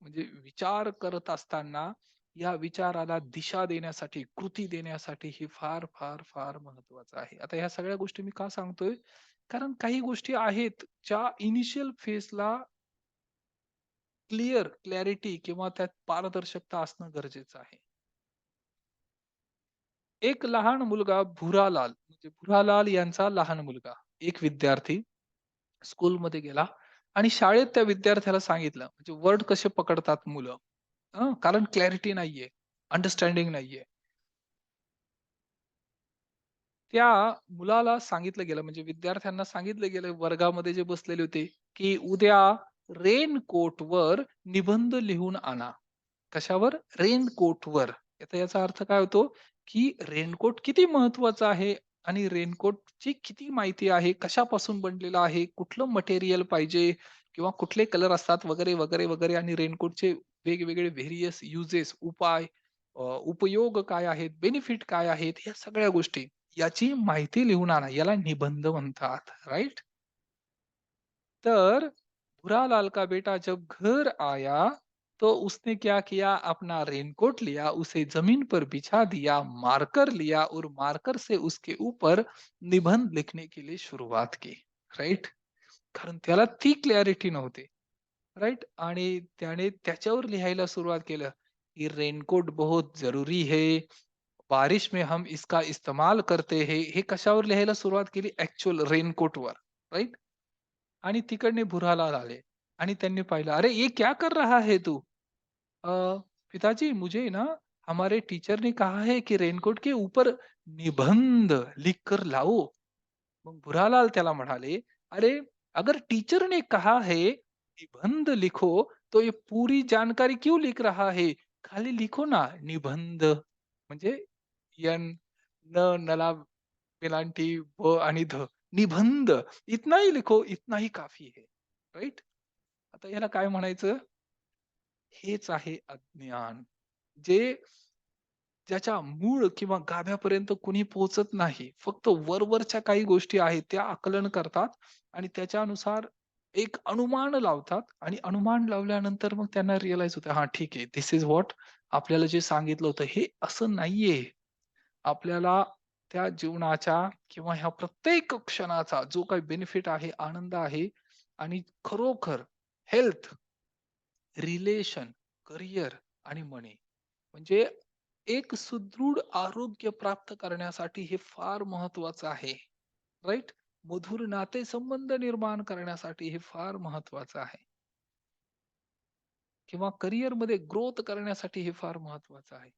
म्हणजे विचार करत असताना या विचाराला दिशा देण्यासाठी, कृती देण्यासाठी हे फार, फार, फार महत्वाचं आहे. आता ह्या सगळ्या गोष्टी मी का सांगतोय? कारण काही गोष्टी आहेत ज्या इनिशियल फेजला क्लॅरिटी किंवा त्यात पारदर्शकता असणं गरजेचं आहे. एक लहान मुलगा भुरालाल, म्हणजे भुरालाल यांचा लहान मुलगा, एक विद्यार्थी स्कूलमध्ये गेला आणि शाळेत त्या विद्यार्थ्याला सांगितलं, म्हणजे वर्ड कसे पकडतात मुलं, कारण क्लॅरिटी नाहीये, अंडरस्टँडिंग नाहीये. त्या मुलाला सांगितलं गेलं, म्हणजे विद्यार्थ्यांना सांगितलं गेलं वर्गामध्ये जे बसलेले होते, की उद्या रेनकोटवर निबंध लिहून आणा. कशावर? रेनकोटवर. आता याचा अर्थ काय होतो, की रेनकोट किती महत्वाचा आहे आणि रेनकोटची किती माहिती आहे, कशापासून बनलेला आहे, कुठलं मटेरियल पाहिजे किंवा कुठले कलर असतात वगैरे, वगैरे, वगैरे आणि रेनकोटचे वेगवेगळे व्हेरियस युजेस, उपयोग काय आहेत, बेनिफिट काय आहेत, ह्या सगळ्या गोष्टी याची माहिती लिहून आणा. याला निबंध म्हणतात, राइट? तर बुरा लाल का बेटा जब घर आया तो उसने क्या किया, अपना रेनकोट लिया, उसे जमीन पर बिछा दिया, मार्कर लिया और मार्कर से उसके ऊपर निबंध लिखने के लिए शुरुआत की. राइट. कारण त्याला ती क्लॅरिटी नव्हती. राइट. आणि त्याने त्याच्यावर लिहायला सुरुवात केलं की रेनकोट बहुत जरुरी है, बारिश में हम इसका इस्तेमाल करते हैं. हे कशावर लिहायला सुरुवात केली, ऍक्च्युअल रेनकोटवर. राइट. आणि तिकडने भुरालाल आले आणि त्यांनी पाहिलं, अरे ये क्या कर रहा है तू. अ, पिताजी मुझे ना हमारे टीचर ने कहा है कि रेनकोट के ऊपर निबंध लिख कर लाओ. मग भुरालाल त्याला म्हणाले, अरे अगर टीचर ने कहा है निबंध लिखो, तो ये पूरी जानकारी क्यों लिख रहा है, खाली लिखो ना निबंध. म्हणजे यन न नला वेलांटी व आणि ध, निबंध, इतना ही लिखो, इतना ही काफी है. राईट. आता याला काय म्हणायचं, हेच आहे अज्ञान, जे ज्याच्या मूळ किंवा गाभ्यापर्यंत कुणी पोहोचत नाही. फक्त वरवरच्या काही गोष्टी आहेत त्या आकलन करतात आणि त्याच्यानुसार एक अनुमान लावतात आणि अनुमान लावल्यानंतर मग त्यांना रिअलाईज होतं, हां ठीक आहे, धिस इज व्हॉट आपल्याला जे सांगितलं होतं हे असं नाहीये. आपल्याला त्या जीवनाच्या किंवा ह्या प्रत्येक क्षणाचा जो काही बेनिफिट आहे, आनंद आहे आणि खरोखर हेल्थ, रिलेशन, करिअर आणि मनी, म्हणजे एक सुदृढ आरोग्य प्राप्त करण्यासाठी हे फार महत्वाचं आहे. राइट. मधुर नातेसंबंध निर्माण करण्यासाठी हे फार महत्वाचं आहे. किंवा करिअर मध्ये ग्रोथ करण्यासाठी हे फार महत्वाचं आहे.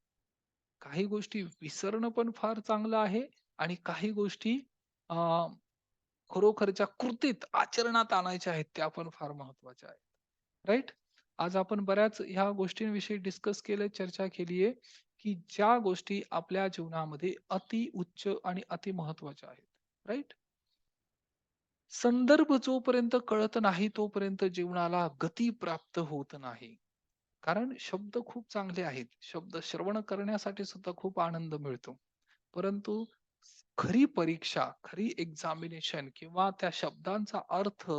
काही गोष्टी विसरणं पण फार चांगलं आहे आणि काही गोष्टी अं, खरोखरच्या कृतीत आचरणात आणायच्या आहेत त्या पण फार महत्वाच्या आहेत. राइट. आज आपण बऱ्याच ह्या गोष्टींविषयी डिस्कस केले, चर्चा केली आहे की ज्या गोष्टी आपल्या जीवनामध्ये अति उच्च आणि अति महत्वाच्या आहेत. राइट. संदर्भ जोपर्यंत कळत नाही तोपर्यंत जीवनाला गती प्राप्त होत नाही. कारण शब्द खूप चांगले आहेत, शब्द श्रवण करण्यासाठी सुद्धा खूप आनंद मिळतो. परंतु खरी परीक्षा, खरी एक्झामिनेशन किंवा त्या शब्दांचा अर्थ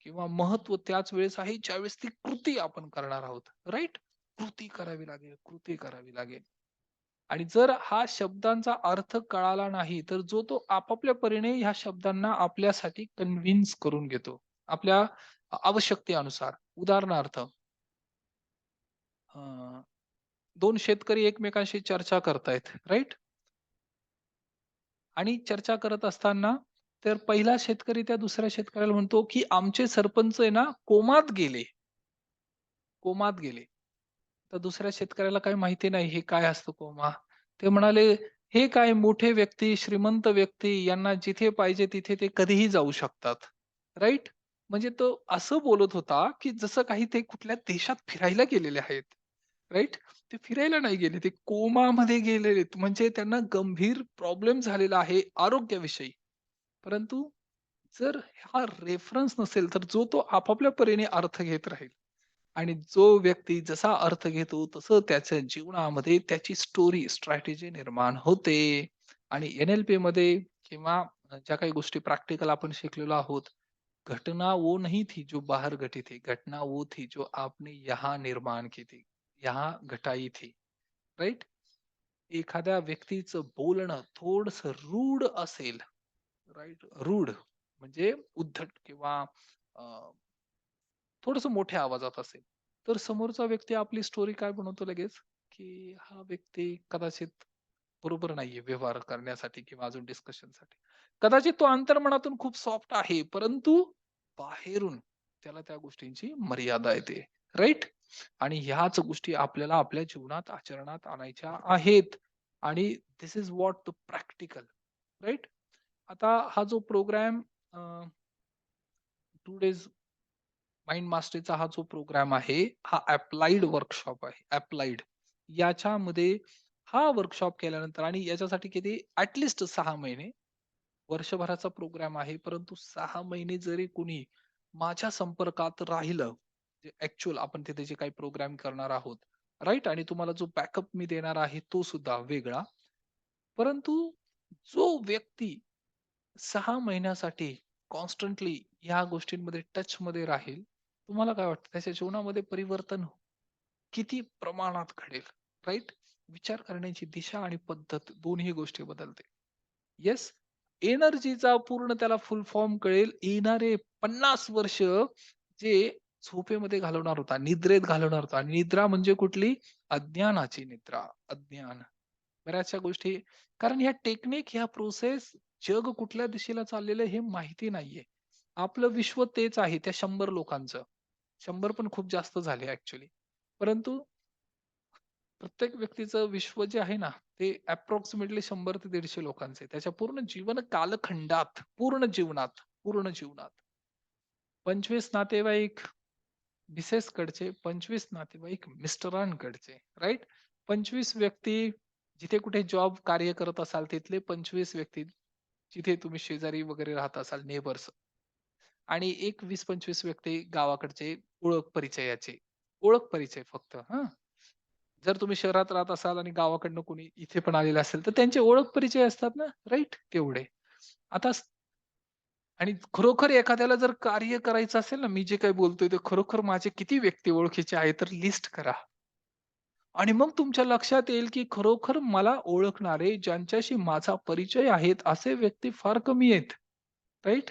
किंवा महत्व त्याच वेळेस आहे ज्यावेळेस ती कृती आपण करणार आहोत. राईट. कृती करावी लागेल, कृती करावी लागेल. आणि जर हा शब्दांचा अर्थ कळाला नाही तर जो तो आपापल्या परीने ह्या शब्दांना आपल्यासाठी कन्व्हिन्स करून घेतो आपल्या आवश्यकतेनुसार. उदाहरणार्थ, अं, दोन शेतकरी एकमेकांशी चर्चा करतायत. राईट. आणि चर्चा करत असताना तर पहिला शेतकरी त्या दुसऱ्या शेतकऱ्याला म्हणतो की आमचे सरपंच आहे ना कोमात गेले, कोमात गेले. तर दुसऱ्या शेतकऱ्याला काही माहिती नाही हे काय असतं कोमा. ते म्हणाले, हे काय मोठे व्यक्ती, श्रीमंत व्यक्ती यांना जिथे पाहिजे तिथे ते कधीही जाऊ शकतात. राइट. म्हणजे तो असं बोलत होता की जसं काही ते कुठल्या देशात फिरायला गेलेले आहेत. राइट. ते फिरायला नाही गेले, ते कोमामध्ये गेलेले, म्हणजे त्यांना गंभीर प्रॉब्लेम झालेला आहे आरोग्याविषयी. परंतु जर हा रेफरन्स नसेल तर जो तो आपापल्या परीने अर्थ घेत राहील आणि जो व्यक्ती जसा अर्थ घेतो तसं त्याच्या जीवनामध्ये त्याची स्टोरी, स्ट्रॅटेजी निर्माण होते. आणि NLP मध्ये किंवा ज्या काही गोष्टी प्रॅक्टिकल आपण शिकलेलो आहोत, घटना वो नहीं थी जो बाहर घटी थी, घटना वो थी जो आपने यहाँ निर्माण की थी, यहाँ घटाई थी. राइट. एखाद्या व्यक्तीचं बोलणं थोडस रूढ असेल, राइट, रूढ म्हणजे उद्धट किंवा थोडस मोठ्या आवाजात असेल, तर समोरचा व्यक्ती आपली स्टोरी काय बनवतो लगेच, की हा व्यक्ती कदाचित बरोबर नाहीये व्यवहार करण्यासाठी किंवा अजून डिस्कशनसाठी. कदाचित तो अंतर्मनातून खूप सॉफ्ट आहे, परंतु बाहेरून त्याला त्या गोष्टींची मर्यादा येते. राइट. आणि ह्याच गोष्टी आपल्याला आपल्या जीवनात आचरणात आणायच्या आहेत. आणि this is what the practical. Right. आता हा जो प्रोग्राम 2 डेज माइंड मास्टरीचा हा जो प्रोग्राम आहे, हा अप्लाइड वर्कशॉप आहे. अप्लाइड. याच्यामध्ये हा वर्कशॉप केल्यानंतर आणि याच्यासाठी किती ॲटलीस्ट 6 महिने, वर्षभराचा प्रोग्राम आहे. परंतु 6 महिने जरी कुणी माझ्या संपर्कात राहिलं, जे ऍक्च्युअल आपण तिथे जे काही प्रोग्राम करणार आहोत, राईट, आणि तुम्हाला जो बॅकअप मी देणार आहे तो सुद्धा वेगळा. परंतु जो व्यक्ती 6 महिन्यासाठी कॉन्स्टंटली ह्या गोष्टींमध्ये टच मध्ये राहील, तुम्हाला काय वाटतं त्याच्या जीवनामध्ये परिवर्तन किती प्रमाणात घडेल, राईट? विचार करण्याची दिशा आणि पद्धत दोन्ही गोष्टी बदलते. येस, एनर्जीचा पूर्ण त्याला फुल फॉर्म कळेल येणारे 50 वर्ष जे झोपेमध्ये घालवणार होता, निद्रेत घालवणार होता. आणि निद्रा म्हणजे कुठली? अज्ञानाची निद्रा, अज्ञान. बऱ्याचशा गोष्टी, कारण ह्या टेक्निक, ह्या प्रोसेस, जग कुठल्या दिशेला चाललेलं आहे हे माहिती नाहीये. आपलं विश्व तेच आहे त्या 100 लोकांचं. 100 पण खूप जास्त झाले ऍक्च्युली. परंतु प्रत्येक व्यक्तीचं विश्व जे आहे ना, ते अप्रॉक्सिमेटली 100 ते 150 लोकांचे. त्याच्या पूर्ण जीवन कालखंडात, पूर्ण जीवनात 25 नातेवाईक मिसेसकडचे, 25 नातेवाईक मिस्टरांकडचे, राइट? 25 व्यक्ती जिथे कुठे जॉब कार्य करत असाल तिथले 25 व्यक्ती, जिथे तुम्ही शेजारी वगैरे राहत असाल, नेबर्स. आणि एक 20-25 व्यक्ती गावाकडचे, ओळख परिचयाचे. ओळख परिचय फक्त, हां. जर तुम्ही शहरात राहत असाल आणि गावाकडनं कोणी इथे पण आलेलं असेल, तर त्यांचे ओळख परिचय असतात ना, राइट? तेवढे. आता आणि खरोखर एखाद्याला जर कार्य करायचं असेल ना, मी जे काही बोलतोय ते खरोखर माझे किती व्यक्ती ओळखीचे आहेत, तर लिस्ट करा. आणि मग तुमच्या लक्षात येईल, की खरोखर मला ओळखणारे, ज्यांच्याशी माझा परिचय आहेत, असे व्यक्ती फार कमी आहेत. राइट?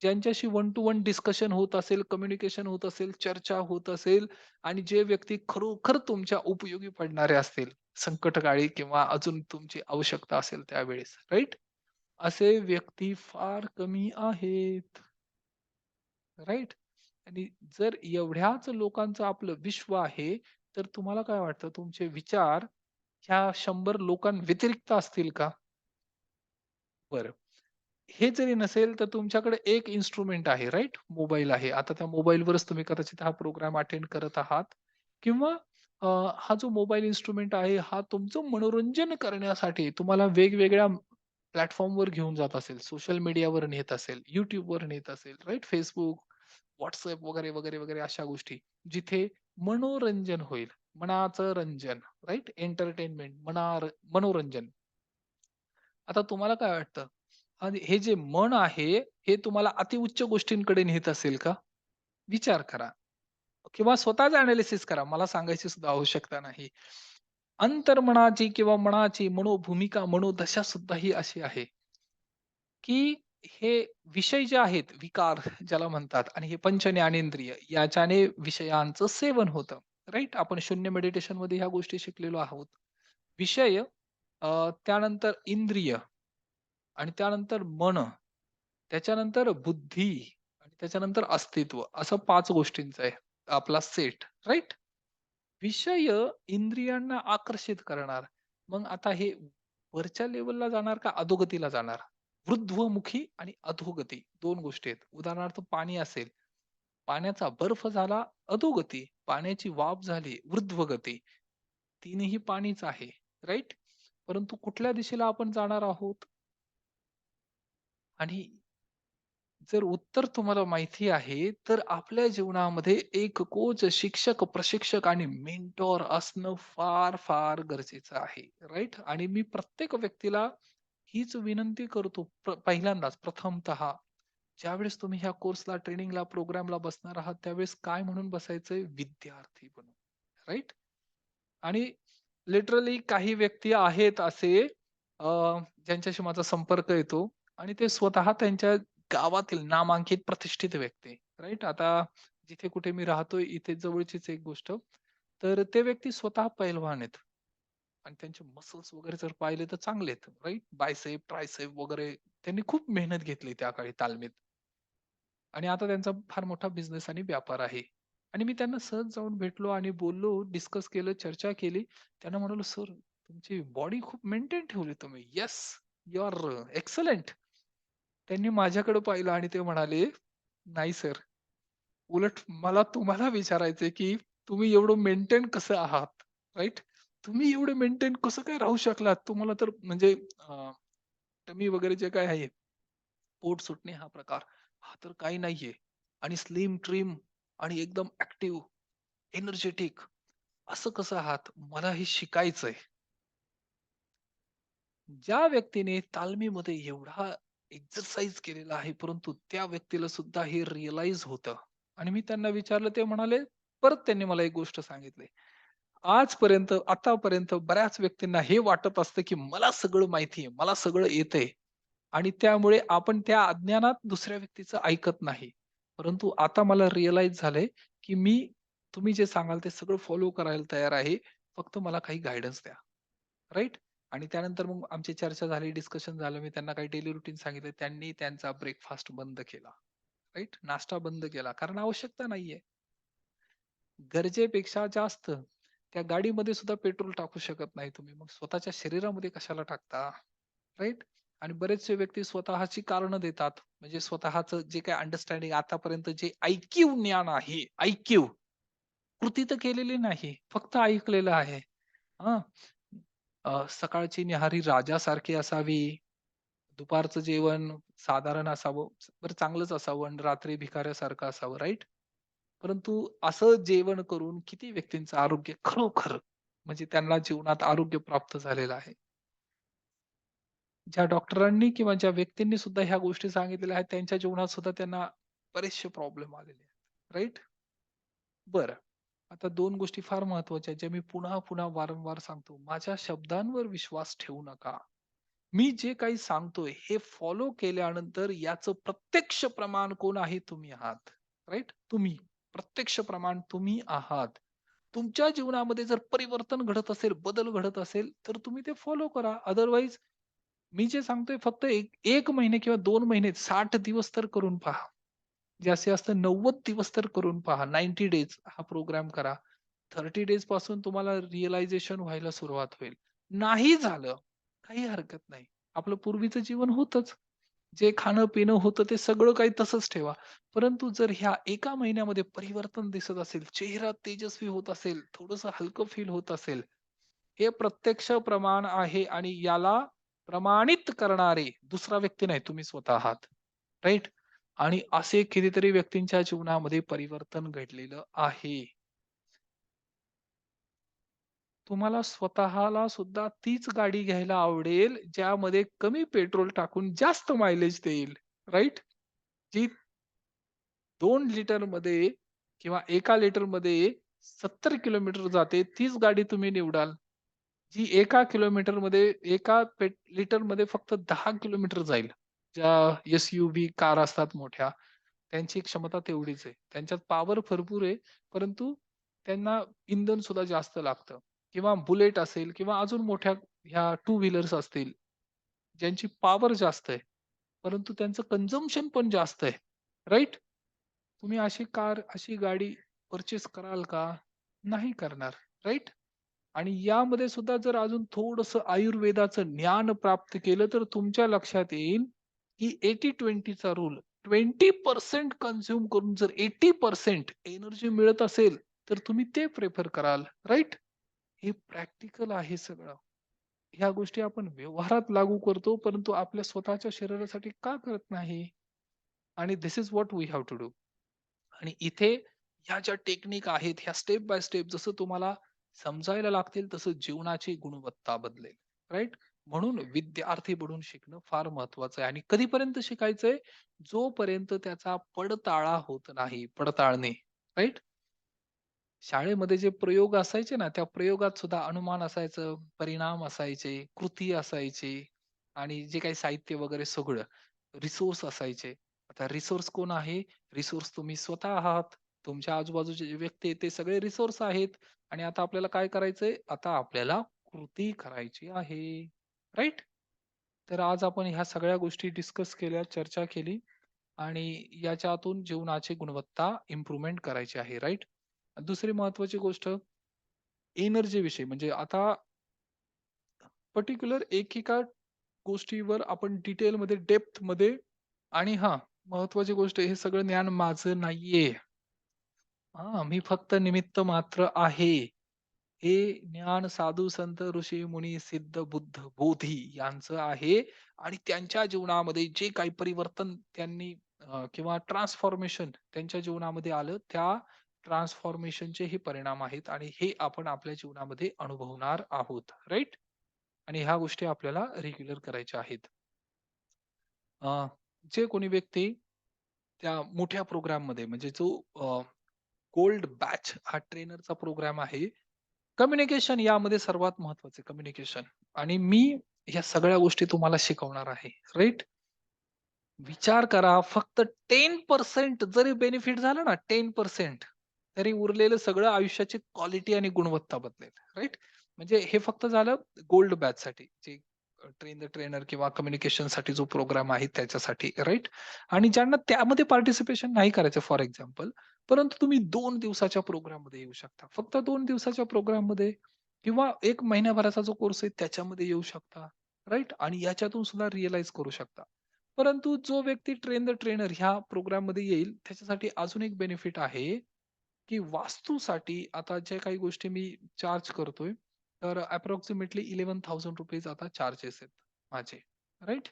ज्यांच्याशी वन टू वन डिस्कशन होत असेल, कम्युनिकेशन होत असेल, चर्चा होत असेल आणि जे व्यक्ती खरोखर तुमच्या उपयोगी पडणारे असतील, संकटकाळी किंवा अजून तुमची आवश्यकता असेल त्यावेळेस, राइट? असे व्यक्ती फार कमी आहेत. राइट? आणि जर एवढ्याच लोकांचं आपलं विश्व आहे, तर तुम्हाला काय वाटतं, तुमचे विचार ह्या 100 लोकांव्यतिरिक्त असतील का? बरं. हे जरी नसेल, तर तुमच्याकडे एक इन्स्ट्रुमेंट आहे, राइट? मोबाईल आहे. आता त्या मोबाईलवरच तुम्ही कदाचित हा प्रोग्राम अटेंड करत आहात किंवा अ, हा जो मोबाईल इन्स्ट्रुमेंट आहे, हा तुमचं मनोरंजन करण्यासाठी तुम्हाला वेगवेगळ्या प्लॅटफॉर्मवर घेऊन जात असेल, सोशल मीडियावर नेत असेल, YouTubeवर नेत असेल, राइट? Facebook, WhatsApp वगैरे, वगैरे, वगैरे अशा गोष्टी, जिथे मनोरंजन होईल. मनाचं रंजन, राइट? एंटरटेनमेंट, मनोरंजन. आता तुम्हाला काय वाटतं? आणि हे जे मन आहे, हे तुम्हाला अतिउच्च गोष्टींकडे नेत असेल का? विचार करा किंवा स्वतःच एनालिसिस करा. मला सांगायची सुद्धा आवश्यकता नाही. अंतर्मनाची किंवा मनाची मनोभूमिका, मनोदशा सुद्धा ही अशी आहे, की हे विषय जे आहेत, विकार ज्याला म्हणतात, आणि हे पंच ज्ञानेंद्रिय याच्याने विषयांचं सेवन होतं. राइट? आपण शून्य मेडिटेशनमध्ये ह्या गोष्टी शिकलेलो आहोत. विषय, त्यानंतर इंद्रिय आणि त्यानंतर मन, त्याच्यानंतर बुद्धी आणि त्याच्यानंतर अस्तित्व, असं 5 गोष्टींचा आहे आपला सेट, राइट? विषय इंद्रियांना आकर्षित करणार. मग आता हे वरच्या लेव्हलला जाणार का अधोगतीला जाणार? ऊर्ध्वमुखी आणि अधोगती 2 गोष्टी आहेत. उदाहरणार्थ पाणी असेल, पाण्याचा बर्फ झाला अधोगती, पाण्याची वाफ झाली ऊर्ध्वगती. तीनही पाणीच आहे, राइट? परंतु कुठल्या दिशेला आपण जाणार आहोत? आणि जर उत्तर तुम्हाला माहिती आहे, तर आपल्या जीवनामध्ये एक कोच, शिक्षक, प्रशिक्षक आणि मेंटॉर असणं फार, फार गरजेचं आहे. राइट? आणि मी प्रत्येक व्यक्तीला हीच विनंती करतो, पहिल्यांदाच प्रथमतः, ज्यावेळेस तुम्ही ह्या कोर्सला, ट्रेनिंगला, प्रोग्रामला बसणार आहात, त्यावेळेस काय म्हणून बसायचंय? विद्यार्थी म्हणून. राइट? आणि लिटरली काही व्यक्ती आहेत असे, ज्यांच्याशी माझा संपर्क येतो आणि ते स्वतः त्यांच्या गावातील नामांकित प्रतिष्ठित व्यक्ती, राइट? आता जिथे कुठे मी राहतोय इथे जवळचीच एक गोष्ट, तर ते व्यक्ती स्वतः पैलवान आहेत आणि त्यांचे मसल्स वगैरे जर पाहिले तर चांगले आहेत, राइट? बायसेप, ट्रायसेप वगैरे त्यांनी खूप मेहनत घेतली त्या काळी तालमीत. आणि आता त्यांचा फार मोठा बिझनेस आणि व्यापार आहे. आणि मी त्यांना सहज जाऊन भेटलो आणि बोललो, डिस्कस केलं, चर्चा केली. त्यांना म्हणालो, "सर, तुमची बॉडी खूप मेंटेन ठेवली तुम्ही." "Yes, you are excellent." त्यांनी माझ्याकडे पाहिलं आणि ते म्हणाले, "नाही सर, उलट मला तुम्हाला विचारायचंय, की तुम्ही एवढं मेंटेन कसं आहात?" राइट? "तुम्ही एवढं मेंटेन कसं काय राहू शकलात? तुम्हाला तर म्हणजे टमी वगैरे जे काही आहे, पोट सुटणे हा प्रकार, हा तर काही नाहीये. आणि स्लिम ट्रिम आणि एकदम ऍक्टिव्ह, एनर्जेटिक, असं कसं आहात? मला हे शिकायचंय." ज्या व्यक्तीने तालमीमध्ये एवढा एक्सरसाइज केलेला आहे, परंतु त्या व्यक्तीला सुद्धा हे रिअलाइज होतं. आणि मी त्यांना विचारलं, ते म्हणाले, परत त्यांनी मला एक गोष्ट सांगितली. आजपर्यंत, आतापर्यंत बऱ्याच व्यक्तींना हे वाटत असतं, की मला सगळं माहिती आहे, मला सगळं येतंय आणि त्यामुळे आपण त्या अज्ञानात दुसऱ्या व्यक्तीचं ऐकत नाही. परंतु आता मला रिअलाईज झालंय, की तुम्ही जे सांगाल ते सगळं फॉलो करायला तयार आहे. फक्त मला काही गाईडन्स द्या. राइट? आणि त्यानंतर मग आमची चर्चा झाली, डिस्कशन झालं. मी त्यांना काही डेली रूटीन सांगितलं. त्यांनी त्यांचा ब्रेकफास्ट बंद केला. राइट? नाश्ता बंद केला. कारण आवश्यकता नाहीये. गरजेपेक्षा जास्त. त्या गाडीमध्ये सुद्धा पेट्रोल टाकू शकत नाही तुम्ही. मग स्वतःच्या शरीरामध्ये कशाला टाकता? राइट? आणि बरेचसे व्यक्ती स्वतःची कारणं देतात. म्हणजे स्वतःचं जे काही अंडरस्टँडिंग आतापर्यंत जे आयक्यू ज्ञान आहे, आयक्यू कृती तर केलेली नाही. फक्त ऐकलेलं आहे. हां. सकाळची न्याहारी राजासारखी असावी. दुपारचं जेवण साधारण असावं. बरं चांगलंच असावं आणि रात्री भिकाऱ्यासारखं असावं, राइट? परंतु असं जेवण करून किती व्यक्तींचं आरोग्य खरोखर म्हणजे त्यांना जीवनात आरोग्य प्राप्त झालेलं आहे. ज्या डॉक्टरांनी किंवा ज्या व्यक्तींनी सुद्धा ह्या गोष्टी सांगितलेल्या आहेत, त्यांच्या जीवनात सुद्धा त्यांना बरेचसे प्रॉब्लेम आलेले आहेत. राइट? बरं. आता 2 गोष्टी फार महत्त्वाच्या आहेत, ज्या मी पुन्हा-पुन्हा वारंवार सांगतो. माझ्या शब्दांवर विश्वास ठेवू नका. मी जे काही सांगतोय हे फॉलो केल्यानंतर याचं प्रत्यक्ष प्रमाण कोण आहे? तुम्ही आहात. राइट? तुम्ही. प्रत्यक्ष प्रमाण तुम्ही आहात. तुमच्या जीवनामध्ये जर परिवर्तन घडत असेल, बदल घडत असेल, तर तुम्ही ते फॉलो करा. अदरवाईज मी जे सांगतोय फक्त 1 महिने किंवा 2 महिने 60 दिवस तर करून पहा. जास्तीत जास्त 90 दिवस तर करून पहा. 90 डेज हा प्रोग्राम करा. 30 डेज पासून तुम्हाला रिअलायझेशन व्हायला सुरुवात होईल. नाही झालं, काही हरकत नाही. आपलं पूर्वीचं जीवन होतंच. जे खाणं-पिणं होतं ते सगळं काही तसंच ठेवा. परंतु जर ह्या एका महिन्यामध्ये परिवर्तन दिसत असेल, चेहरा तेजस्वी होत असेल, थोडंसं हलकं फील होत असेल, हे प्रत्यक्ष प्रमाण आहे आणि याला प्रमाणित करणारे दुसरा व्यक्ती नाही, तुम्ही स्वतः आहात. राइट? आणि असे कितीतरी व्यक्तींच्या जीवनामध्ये परिवर्तन घडलेलं आहे. तुम्हाला स्वतःला सुद्धा तीच गाडी घ्यायला आवडेल, ज्यामध्ये कमी पेट्रोल टाकून जास्त मायलेज देईल. राइट? जी 2 लिटरमध्ये किंवा 1 लिटरमध्ये 70 किलोमीटर जाते, तीच गाडी तुम्ही निवडाल. जी 1 किलोमीटरमध्ये 1 लिटरमध्ये फक्त 10 किलोमीटर जाईल. ज्या एस-यू-व्ही कार असतात मोठ्या, त्यांची क्षमता तेवढीच आहे. त्यांच्यात पॉवर भरपूर आहे, परंतु त्यांना इंधन सुद्धा जास्त लागतं. किंवा बुलेट असेल किंवा अजून मोठ्या ह्या टू व्हीलर्स असतील, ज्यांची पॉवर जास्त आहे, परंतु त्यांचं कन्झम्पशन पण जास्त आहे. राइट? तुम्ही अशी कार, अशी गाडी पर्चेस कराल का? नाही करणार. राइट? आणि यामध्ये सुद्धा जर अजून थोडंसं आयुर्वेदाचं ज्ञान प्राप्त केलं, तर तुमच्या लक्षात येईल, की 80-20 चा रूल 20% कन्झ्युम करून जर 80% एनर्जी मिळत असेल, तर तुम्ही ते प्रिफर कराल. राइट? हे प्रॅक्टिकल आहे सगळं. ह्या गोष्टी आपण व्यवहारात लागू करतो, परंतु आपल्या स्वतःच्या शरीरासाठी का करत नाही? आणि this is what we have to do. आणि इथे ह्या ज्या टेक्निक आहेत, ह्या स्टेप बाय स्टेप जसं तुम्हाला समजायला लागतील, तसं जीवनाची गुणवत्ता बदलेल. राइट? म्हणून विद्यार्थी बनून शिकणं फार महत्वाचं आहे. आणि कधीपर्यंत शिकायचंय? जोपर्यंत त्याचा पडताळा होत नाही. पडताळणे. राइट? शाळेमध्ये जे प्रयोग असायचे ना, त्या प्रयोगात सुद्धा अनुमान असायचं, परिणाम असायचे, कृती असायची आणि जे काही साहित्य वगैरे सगळं, रिसोर्स असायचे. आता रिसोर्स कोण आहे? रिसोर्स तुम्ही स्वतः आहात. तुमच्या आजूबाजूचे जे व्यक्ती आहेत, ते सगळे रिसोर्स आहेत. आणि आता आपल्याला काय करायचंय? आता आपल्याला कृती करायची आहे. राइट? तर आज आपण ह्या सगळ्या गोष्टी डिस्कस केल्या, चर्चा केली आणि याच्यातून जीवनाची गुणवत्ता इम्प्रूव्हमेंट करायची आहे. राइट? दुसरी महत्वाची गोष्ट एनर्जी विषयी म्हणजे आता पर्टिक्युलर एकेका गोष्टीवर आपण डिटेलमध्ये डेप्थमध्ये आणि महत्वाची गोष्ट हे सगळं ज्ञान माझं नाहीये. मी फक्त निमित्त मात्र आहे. हे ज्ञान साधू संत ऋषी मुनी सिद्ध बुद्ध बोधी यांचं आहे आणि त्यांच्या जीवनामध्ये जे काही परिवर्तन त्यांनी किंवा ट्रान्सफॉर्मेशन त्यांच्या जीवनामध्ये आलं त्या ट्रान्सफॉर्मेशनचे हे परिणाम आहेत आणि हे आपण आपल्या जीवनामध्ये अनुभवणार आहोत. राईट? आणि ह्या गोष्टी आपल्याला रेग्युलर करायच्या आहेत. जे कोणी व्यक्ती त्या मोठ्या प्रोग्राम मध्ये म्हणजे जो गोल्ड बॅच हा ट्रेनरचा प्रोग्राम आहे. कम्युनिकेशन यामध्ये सर्वात महत्वाचे कम्युनिकेशन. आणि मी ह्या सगळ्या गोष्टी तुम्हाला शिकवणार आहे. राइट? विचार करा, फक्त 10% जरी बेनिफिट झालं ना 10%, तरी उरलेलं सगळं आयुष्याची क्वालिटी आणि गुणवत्ता बदलेल. राइट? म्हणजे हे फक्त झालं गोल्ड बॅचसाठी, जे ट्रेन द ट्रेनर किंवा कम्युनिकेशन साठी जो प्रोग्राम आहे त्याच्यासाठी. राइट? आणि ज्यांना त्यामध्ये पार्टिसिपेशन नाही करायचं फॉर एक्झाम्पल, परंतु तुम्ही 2 दिवसाच्या प्रोग्राममध्ये येऊ शकता. फक्त 2 दिवसाच्या प्रोग्राममध्ये किंवा 1 महिन्याभराचा जो कोर्स आहे त्याच्यामध्ये येऊ शकता. राइट? आणि याच्यातून सुद्धा रिअलाईज करू शकता. परंतु जो व्यक्ती ट्रेन द ट्रेनर ह्या प्रोग्राममध्ये येईल, त्याच्यासाठी अजून एक बेनिफिट आहे, की वास्तूसाठी आता ज्या काही गोष्टी मी चार्ज करतोय, तर अप्रॉक्सिमेटली ₹11,000 आता चार्जेस आहेत माझे. राइट?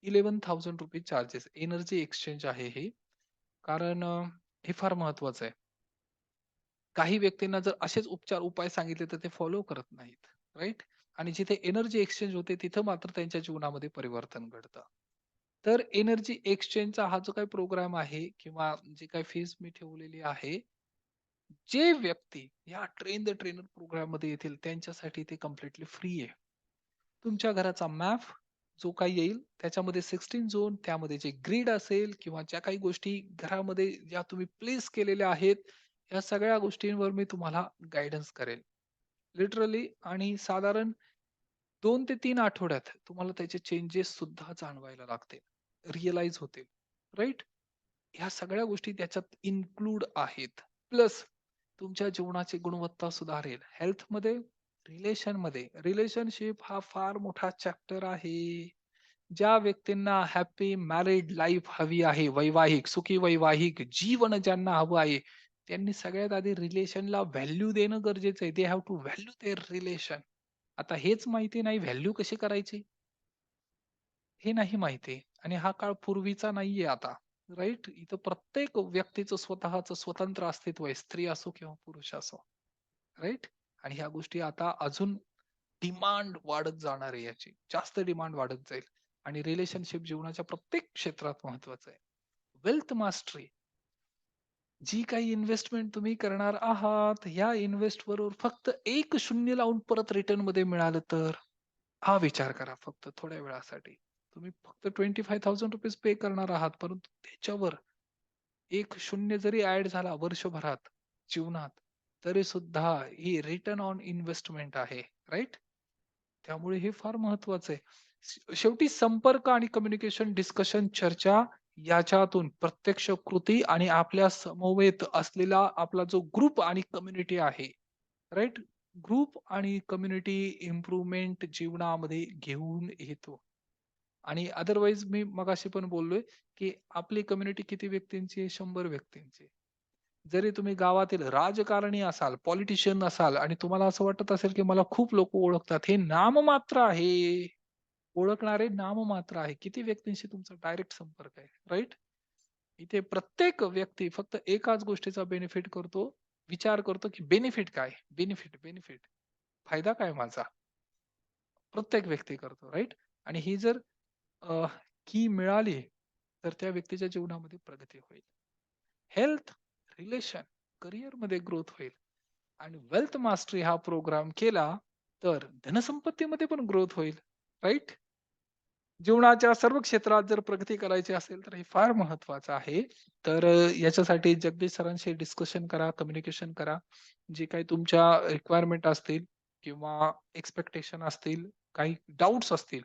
₹11,000 चार्जेस. एनर्जी एक्सचेंज आहे हे. कारण हे फार महत्वाचं आहे. काही व्यक्तींना जर असेच उपाय सांगितले तर ते फॉलो करत नाहीत. राइट? आणि जिथे एनर्जी एक्सचेंज होते तिथं मात्र त्यांच्या जीवनामध्ये परिवर्तन घडतं. तर एनर्जी एक्सचेंजचा हा जो काही प्रोग्राम आहे किंवा जी काही फीस मी ठेवलेली आहे, जे व्यक्ती या ट्रेन द ट्रेनर प्रोग्राम मध्ये येतील त्यांच्यासाठी ते कम्प्लिटली फ्री आहे. तुमच्या घराचा मॅप जो काही येईल त्याच्यामध्ये 16 झोन, त्यामध्ये जे ग्रिड असेल किंवा ज्या काही गोष्टी घरामध्ये ज्या तुम्ही प्लेस केलेल्या आहेत, या सगळ्या गोष्टींवर मी तुम्हाला गाईडन्स करेल लिटरली. आणि साधारण 2 ते 3 आठवड्यात तुम्हाला त्याचे चेंजेस सुद्धा जाणवायला लागतील, रिअलाइज होतील. राईट? ह्या सगळ्या गोष्टी त्याच्यात इन्क्लूड आहेत. प्लस तुमच्या जीवनाची गुणवत्ता सुधारेल. हेल्थमध्ये, रिलेशनमध्ये. रिलेशनशिप हा फार मोठा चॅप्टर आहे. ज्या व्यक्तींना हॅपी मॅरिड लाईफ हवी आहे, वैवाहिक, सुखी वैवाहिक जीवन ज्यांना हवं आहे, त्यांनी सगळ्यात आधी रिलेशनला व्हॅल्यू देणं गरजेचं आहे. They have to value their relation. आता हेच माहिती नाही व्हॅल्यू कशी करायची, हे नाही माहिती. आणि हा काळ पूर्वीचा नाहीये आता. राईट? इथं प्रत्येक व्यक्तीचं स्वतःचं स्वतंत्र अस्तित्व आहे, स्त्री असो किंवा पुरुष असो. राईट? आणि ह्या गोष्टी आता अजून डिमांड वाढत जाणार आहे याची. जास्त डिमांड वाढत जाईल. आणि रिलेशनशिप जीवनाच्या प्रत्येक क्षेत्रात महत्वाचं आहे. वेल्थ मास्टरी, जी काही इन्व्हेस्टमेंट तुम्ही करणार आहात, ह्या इन्व्हेस्ट बरोबर फक्त एक शून्य लावून परत रिटर्न मध्ये मिळालं तर, हा विचार करा फक्त थोड्या वेळासाठी. तुम्ही फक्त ₹25,000 पे करणार आहात, परंतु त्याच्यावर एक शून्य जरी ऍड झाला वर्षभरात जीवनात, तरी सुद्धा ही रिटर्न ऑन इन्व्हेस्टमेंट आहे. राईट? त्यामुळे हे फार महत्वाचं आहे. शेवटी संपर्क आणि कम्युनिकेशन, डिस्कशन, चर्चा याच्यातून प्रत्यक्ष कृती आणि आपल्या समवेत असलेला आपला जो ग्रुप आणि कम्युनिटी आहे, राईट? ग्रुप आणि कम्युनिटी इम्प्रूव्हमेंट जीवनामध्ये घेऊन येतो. आणि अदरवाईज मी मगाशी पण बोललोय, की आपली कम्युनिटी किती व्यक्तींची आहे? 100 व्यक्तींची. जरी तुम्ही गावातील राजकारणी असाल, पॉलिटिशियन असाल आणि तुम्हाला असं वाटत असेल, की मला खूप लोक ओळखतात. हे नाममात्र आहे. ओळखणारे नाममात्र आहे. किती व्यक्तींशी तुमचा डायरेक्ट संपर्क आहे, राइट? इथे प्रत्येक व्यक्ती फक्त एकाच गोष्टीचा बेनिफिट करतो. विचार करतो, की बेनिफिट काय? Benefit, benefit. फायदा काय माझा? प्रत्येक व्यक्ती करतो, राइट? आणि ही जर की मिळाली, तर त्या व्यक्तीच्या जीवनामध्ये प्रगती होईल. हेल्थ, रिलेशन, करिअरमध्ये ग्रोथ होईल. आणि वेल्थ मास्टरी हा प्रोग्राम केला, तर धनसंपत्तीमध्ये पण ग्रोथ होईल. राइट? जीवनाच्या सर्व क्षेत्रात जर प्रगती करायची असेल, तर हे फार महत्वाचं आहे. तर याच्यासाठी जगदीश सरांशी डिस्कशन करा, कम्युनिकेशन करा. जे काही तुमच्या रिक्वायरमेंट असतील किंवा एक्स्पेक्टेशन असतील, काही डाउट्स असतील,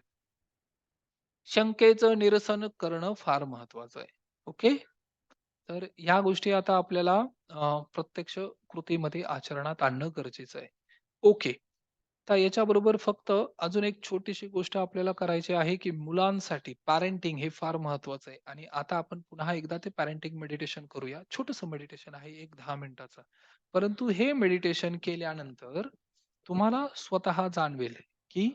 शंकेचं निरसन करणं फार महत्वाचं आहे. ओके? तर ह्या गोष्टी आता आपल्याला प्रत्यक्ष कृतीमध्ये आचरणात आणणं गरजेचं आहे. ओके. तर याच्याबरोबर फक्त अजून एक छोटीशी गोष्ट आपल्याला करायची आहे, की मुलांसाठी पॅरेंटिंग हे फार महत्वाचं आहे. आणि आता आपण पुन्हा एकदा ते पॅरेंटिंग मेडिटेशन करूया. छोटंसं मेडिटेशन आहे, एक 10 मिनिटाचं. परंतु हे मेडिटेशन केल्यानंतर तुम्हाला स्वतः जाणवेल, की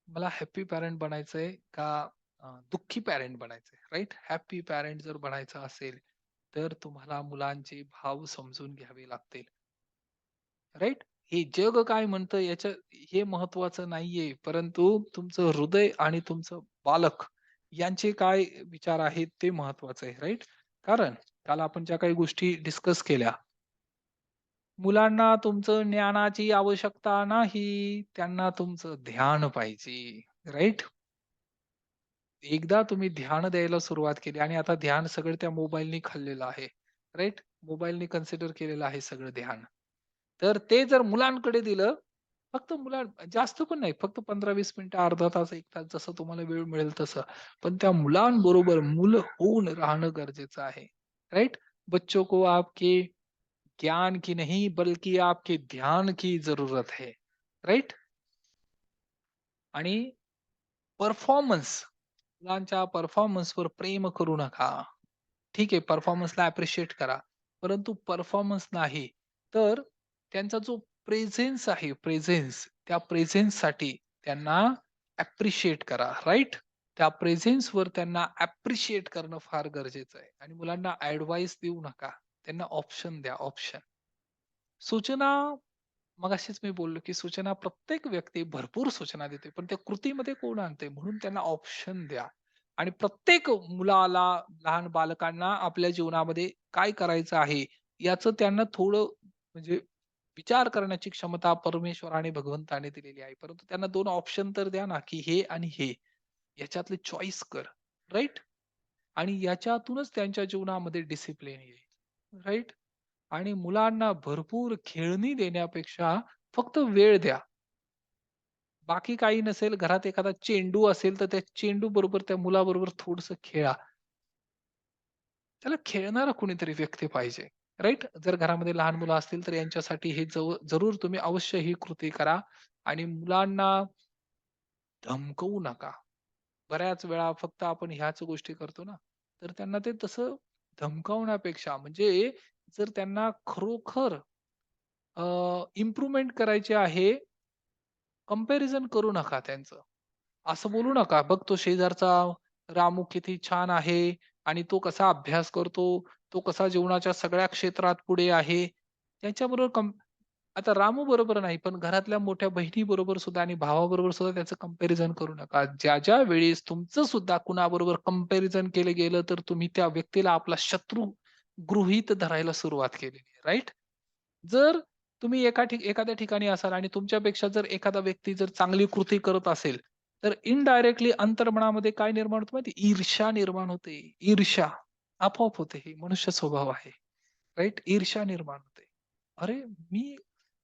मला हॅपी पॅरेंट बनायचंय का दुःखी पॅरेंट बनायचंय. राईट? हॅपी पॅरेंट जर बनायचं असेल, तर तुम्हाला मुलांचे भाव समजून घ्यावे लागतील. राईट? हे जग काय म्हणतं याच्या हे महत्वाचं नाहीये, परंतु तुमचं हृदय आणि तुमचं बालक यांचे काय विचार आहेत ते महत्वाचं आहे. राईट? कारण काल आपण ज्या काही गोष्टी डिस्कस केल्या, मुलांना तुमचं ज्ञानाची आवश्यकता नाही, त्यांना तुमचं ध्यान पाहिजे. राइट? एकदा तुम्ही ध्यान द्यायला सुरुवात केली आणि आता ध्यान सगळं त्या मोबाईलनी खाल्लेलं आहे. राइट? मोबाईलनी कन्सिडर केलेलं आहे सगळं ध्यान. तर ते जर मुलांकडे दिलं, फक्त जास्त पण नाही, फक्त 15-20 मिनिटं, अर्धा तास, 1 तास जसं तुम्हाला वेळ मिळेल तसं. पण त्या मुलांबरोबर मुलं होऊन राहणं गरजेचं आहे. राइट? बच्चों को आपके ज्ञान की नहीं बल्कि आपके ध्यान की जरूरत है. राइट? आणि परफॉर्मन्स, मुलांच्या परफॉर्मन्सवर प्रेम करू नका. ठीक आहे, परफॉर्मन्सला अप्रिशिएट करा. परंतु परफॉर्मन्स नाही, तर त्यांचा जो प्रेझेन्स आहे, त्या प्रेझेन्ससाठी त्यांना अप्रिशिएट करा. राइट? त्या प्रेझेन्सवर त्यांना अप्रिशिएट करणं फार गरजेचं आहे. आणि मुलांना ॲडव्हाइस देऊ नका. त्यांना ऑप्शन द्या, ऑप्शन. सूचना, मगाशीच मी बोललो, की सूचना प्रत्येक व्यक्ती भरपूर सूचना देते, पण त्या कृतीमध्ये कोण आणते? म्हणून त्यांना ऑप्शन द्या. आणि प्रत्येक मुलाला, लहान बालकांना आपल्या जीवनामध्ये काय करायचं आहे, याचं त्यांना थोडं म्हणजे विचार करण्याची क्षमता परमेश्वराने, भगवंताने दिलेली आहे. परंतु त्यांना 2 ऑप्शन तर द्या ना, की हे आणि हे. याच्यातले चॉईस कर. राइट? आणि याच्यातूनच त्यांच्या जीवनामध्ये डिसिप्लिन येईल. राइट? आणि मुलांना भरपूर खेळणी देण्यापेक्षा फक्त वेळ द्या. बाकी काही नसेल, घरात एखादा चेंडू असेल, तर त्या चेंडू बरोबर त्या मुलाबरोबर थोडंसं खेळा. त्याला खेळणारा कुणीतरी व्यक्ती पाहिजे. राइट? जर घरामध्ये लहान मुलं असतील, तर यांच्यासाठी हे जरूर तुम्ही अवश्य ही कृती करा. आणि मुलांना धमकवू नका. बऱ्याच वेळा फक्त आपण ह्याच गोष्टी करतो ना, तर त्यांना ते तसं धमकावण्यापेक्षा, म्हणजे जर त्यांना खरोखर इम्प्रूव्हमेंट करायचे आहे, कंपॅरिझन करू नका त्यांचं. असं बोलू नका, "बघ तो शेजारचा रामू किती छान आहे आणि तो कसा अभ्यास करतो, तो कसा जीवनाच्या सगळ्या क्षेत्रात पुढे आहे." त्याच्याबरोबर आता रामू बरोबर नाही, पण घरातल्या मोठ्या बहिणीबरोबर सुद्धा आणि भावाबरोबर सुद्धा त्याचं कंपॅरिझन करू नका. ज्या वेळेस तुमचं सुद्धा कुणाबरोबर कंपॅरिझन केलं गेलं, तर तुम्ही त्या व्यक्तीला आपला शत्रू गृहीत धरायला सुरुवात केलेली आहे. राइट? जर तुम्ही एखाद्या ठिकाणी असाल आणि तुमच्यापेक्षा जर एखादा व्यक्ती जर चांगली कृती करत असेल, तर इनडायरेक्टली अंतर्मनामध्ये काय निर्माण होतं माहिती आहे? ईर्ष्या निर्माण होते. ईर्ष्या आपोआप होते. ही मनुष्य स्वभाव आहे. राइट? ईर्ष्या निर्माण होते. अरे, मी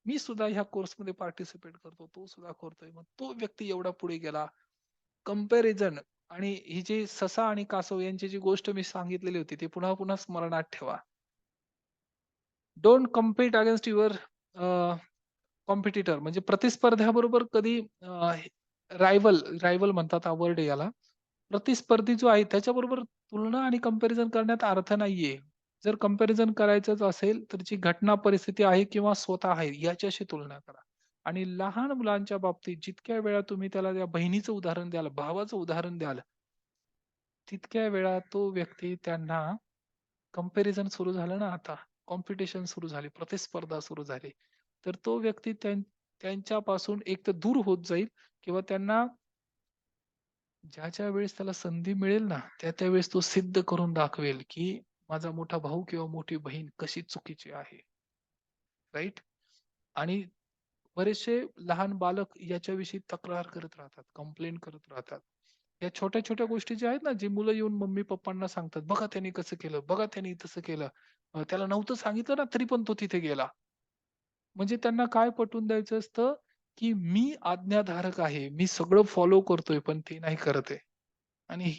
मी सुद्धा ह्या कोर्समध्ये पार्टिसिपेट करतो. तो सुद्धा करतोय. मग तो व्यक्ती एवढा पुढे गेला. कंपॅरिझन. आणि ही जी ससा आणि कासव यांची जी गोष्ट मी सांगितलेली होती, ती पुन्हा-पुन्हा स्मरणात ठेवा. Don't compete against your competitor, म्हणजे प्रतिस्पर्ध्याबरोबर कधी रायव्हल म्हणतात हा वर्ड आहे याला. प्रतिस्पर्धी जो आहे त्याच्याबरोबर तुलना आणि कंपॅरिझन करण्यात अर्थ नाहीये. जर कंपॅरिझन करायचंच असेल, तर जी घटना परिस्थिती आहे किंवा स्वतः आहे याच्याशी तुलना करा. आणि लहान मुलांच्या बाबतीत जितक्या वेळा तुम्ही त्याला त्या बहिणीचं उदाहरण द्याल, भावाचं उदाहरण द्याल, तितक्या वेळा तो व्यक्ती त्यांना कंपॅरिझन सुरू झालं ना आता, कॉम्पिटिशन सुरू झाली, प्रतिस्पर्धा सुरू झाली. तर तो व्यक्ती त्यांच्यापासून एक तर दूर होत जाईल किंवा त्यांना ज्या वेळेस त्याला संधी मिळेल ना, त्यावेळेस तो सिद्ध करून दाखवेल, की माझा मोठा भाऊ किंवा मोठी बहीण कशी चुकीची आहे. राइट? आणि बरेचसे लहान बालक याच्याविषयी तक्रार करत राहतात, कंप्लेंट करत राहतात. या छोट्या-छोट्या गोष्टी ज्या आहेत ना, जी मुलं येऊन मम्मी-पप्पांना सांगतात, "बघा त्याने कसं केलं, बघा त्याने तसं केलं. त्याला नव्हतं सांगितलं ना, तरी पण तो तिथे गेला." म्हणजे त्यांना काय पटवून द्यायचं असतं, की मी आज्ञाधारक आहे. मी सगळं फॉलो करतोय, पण ते नाही करत आहे. आणि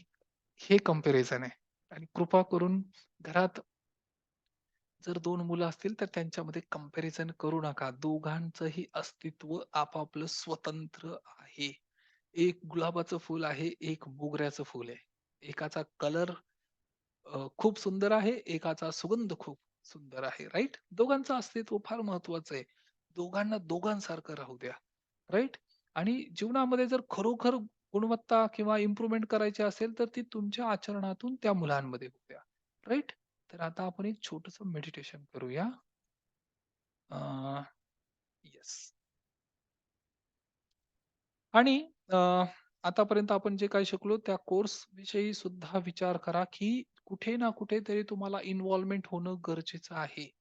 हे कंपॅरिझन आहे. आणि कृपा करून घरात जर 2 मुलं असतील, तर त्यांच्यामध्ये कंपॅरिझन करू नका. दोघांचंही अस्तित्व आपापलं स्वतंत्र आहे. एक गुलाबाचं फूल आहे, एक मोगऱ्याचं फूल आहे. एकाचा कलर खूप सुंदर आहे, एकाचा सुगंध खूप सुंदर आहे. राइट? दोघांचं अस्तित्व फार महत्वाचं आहे. दोघांना दोघांसारखं राहू द्या. राइट? आणि जीवनामध्ये जर खरोखर गुणवत्ता किंवा इम्प्रूव्हमेंट करायची असेल, तर ती तुमच्या आचरणातून त्या मुलांमध्ये होऊ द्या. राइट? तर आता आपण एक छोटंसं मेडिटेशन करूया. येस. आणि अ, आतापर्यंत आपण जे काही शिकलो त्या कोर्स विषयी सुद्धा विचार करा, की कुठे ना कुठेतरी तुम्हाला इन्व्हॉल्वमेंट होणं गरजेचं आहे.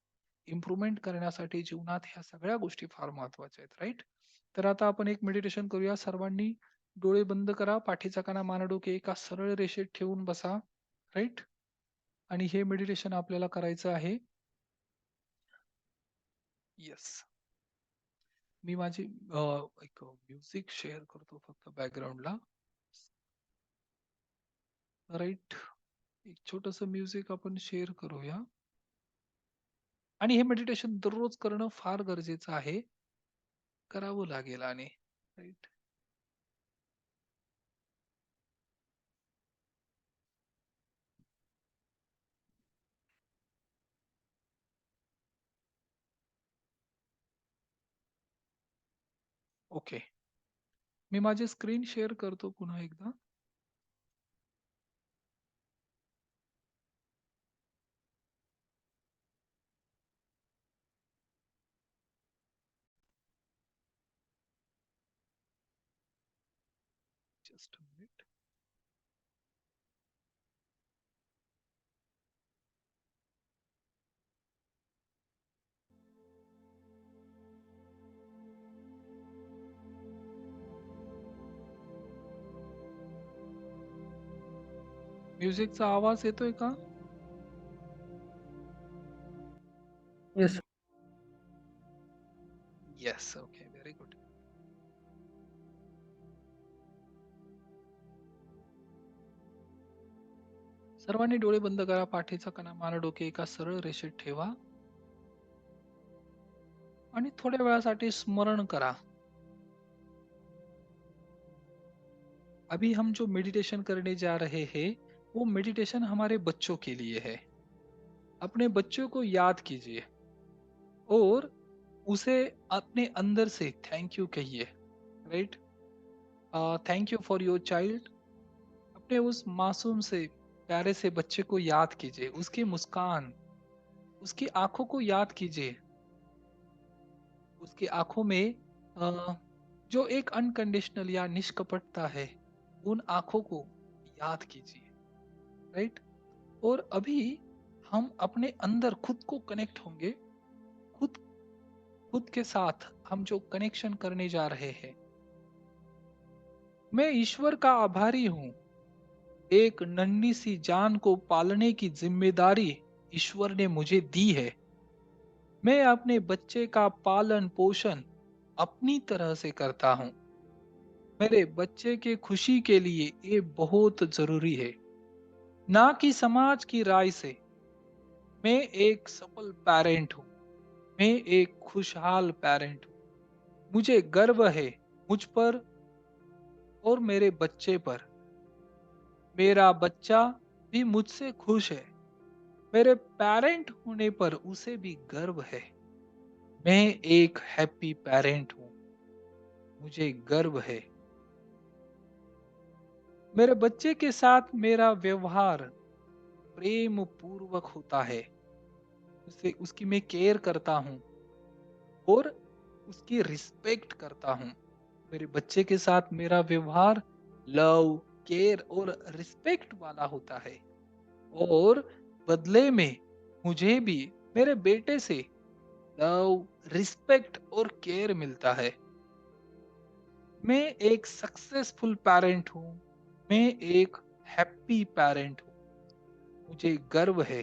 इम्प्रुव्हमेंट करण्यासाठी जीवनात ह्या सगळ्या गोष्टी फार महत्वाच्या आहेत, राईट? तर आता आपण एक मेडिटेशन करूया. सर्वांनी डोळे बंद करा, पाठीचा कणा मानडोके एका सरळ रेषेत ठेवून बसा, राईट? आणि हे मेडिटेशन आपल्याला करायचं आहे. येस. मी माझी एक म्युझिक शेअर करतो फक्त बॅकग्राऊंडला, राईट? एक छोटस म्युझिक आपण शेअर करूया. आणि हे मेडिटेशन दररोज करणं फार गरजेचं आहे, करावं लागेल. आणि राईट, ओके. मी माझी स्क्रीन शेअर करतो पुन्हा एकदा. Just a minute. म्युझिकचा आवाज येतोय का? Yes. Yes. Okay, very good. सर्वांनी डोळे बंद करा, पाठीचा कणा मान डोके एका सरळ रेषेत ठेवा आणि थोड्या वेळासाठी स्मरण करा. अभी हम जो मेडिटेशन करने जा रहे हैं, वो मेडिटेशन हमारे बच्चों के लिए है. अपने बच्चों को याद कीजिए और उसे अपने अंदर से थैंक यू कहिए, right? Thank you for your child. अपने उस मासूम से प्यारे से बच्चे को याद कीजिए, उसकी मुस्कान, उसकी आंखों को याद कीजिए, उसकी आंखों में जो एक अनकंडीशनल या निष्कपटता है, उन आंखों को याद कीजिए, राइट? और अभी हम अपने अंदर खुद को कनेक्ट होंगे, खुद खुद के साथ हम जो कनेक्शन करने जा रहे हैं. मैं ईश्वर का आभारी हूँ. एक नन्ही सी जान को पालने की जिम्मेदारी ईश्वर ने मुझे दी है. मैं अपने बच्चे का पालन पोषण अपनी तरह से करता हूँ. मेरे बच्चे के खुशी के लिए ये बहुत जरूरी है, ना कि समाज की राय से. मैं एक सफल पेरेंट हूँ. मैं एक खुशहाल पेरेंट हूँ. मुझे गर्व है मुझ पर और मेरे बच्चे पर. मेरा बच्चा भी मुझसे खुश है. मेरे पेरेंट होने पर उसे भी गर्व है. मैं एक हैप्पी पेरेंट हूँ. मुझे गर्व है. मेरे बच्चे के साथ मेरा व्यवहार प्रेम पूर्वक होता है. उसे उसकी मैं केयर करता हूँ और उसकी रिस्पेक्ट करता हूँ. मेरे बच्चे के साथ मेरा व्यवहार लव, केयर और रिस्पेक्ट वाला होता है. और बदले में मुझे भी मेरे बेटे से लव, रिस्पेक्ट और केयर मिलता है. मैं एक सक्सेसफुल पेरेंट हूँ. मैं एक हैप्पी पेरेंट हूँ. मुझे गर्व है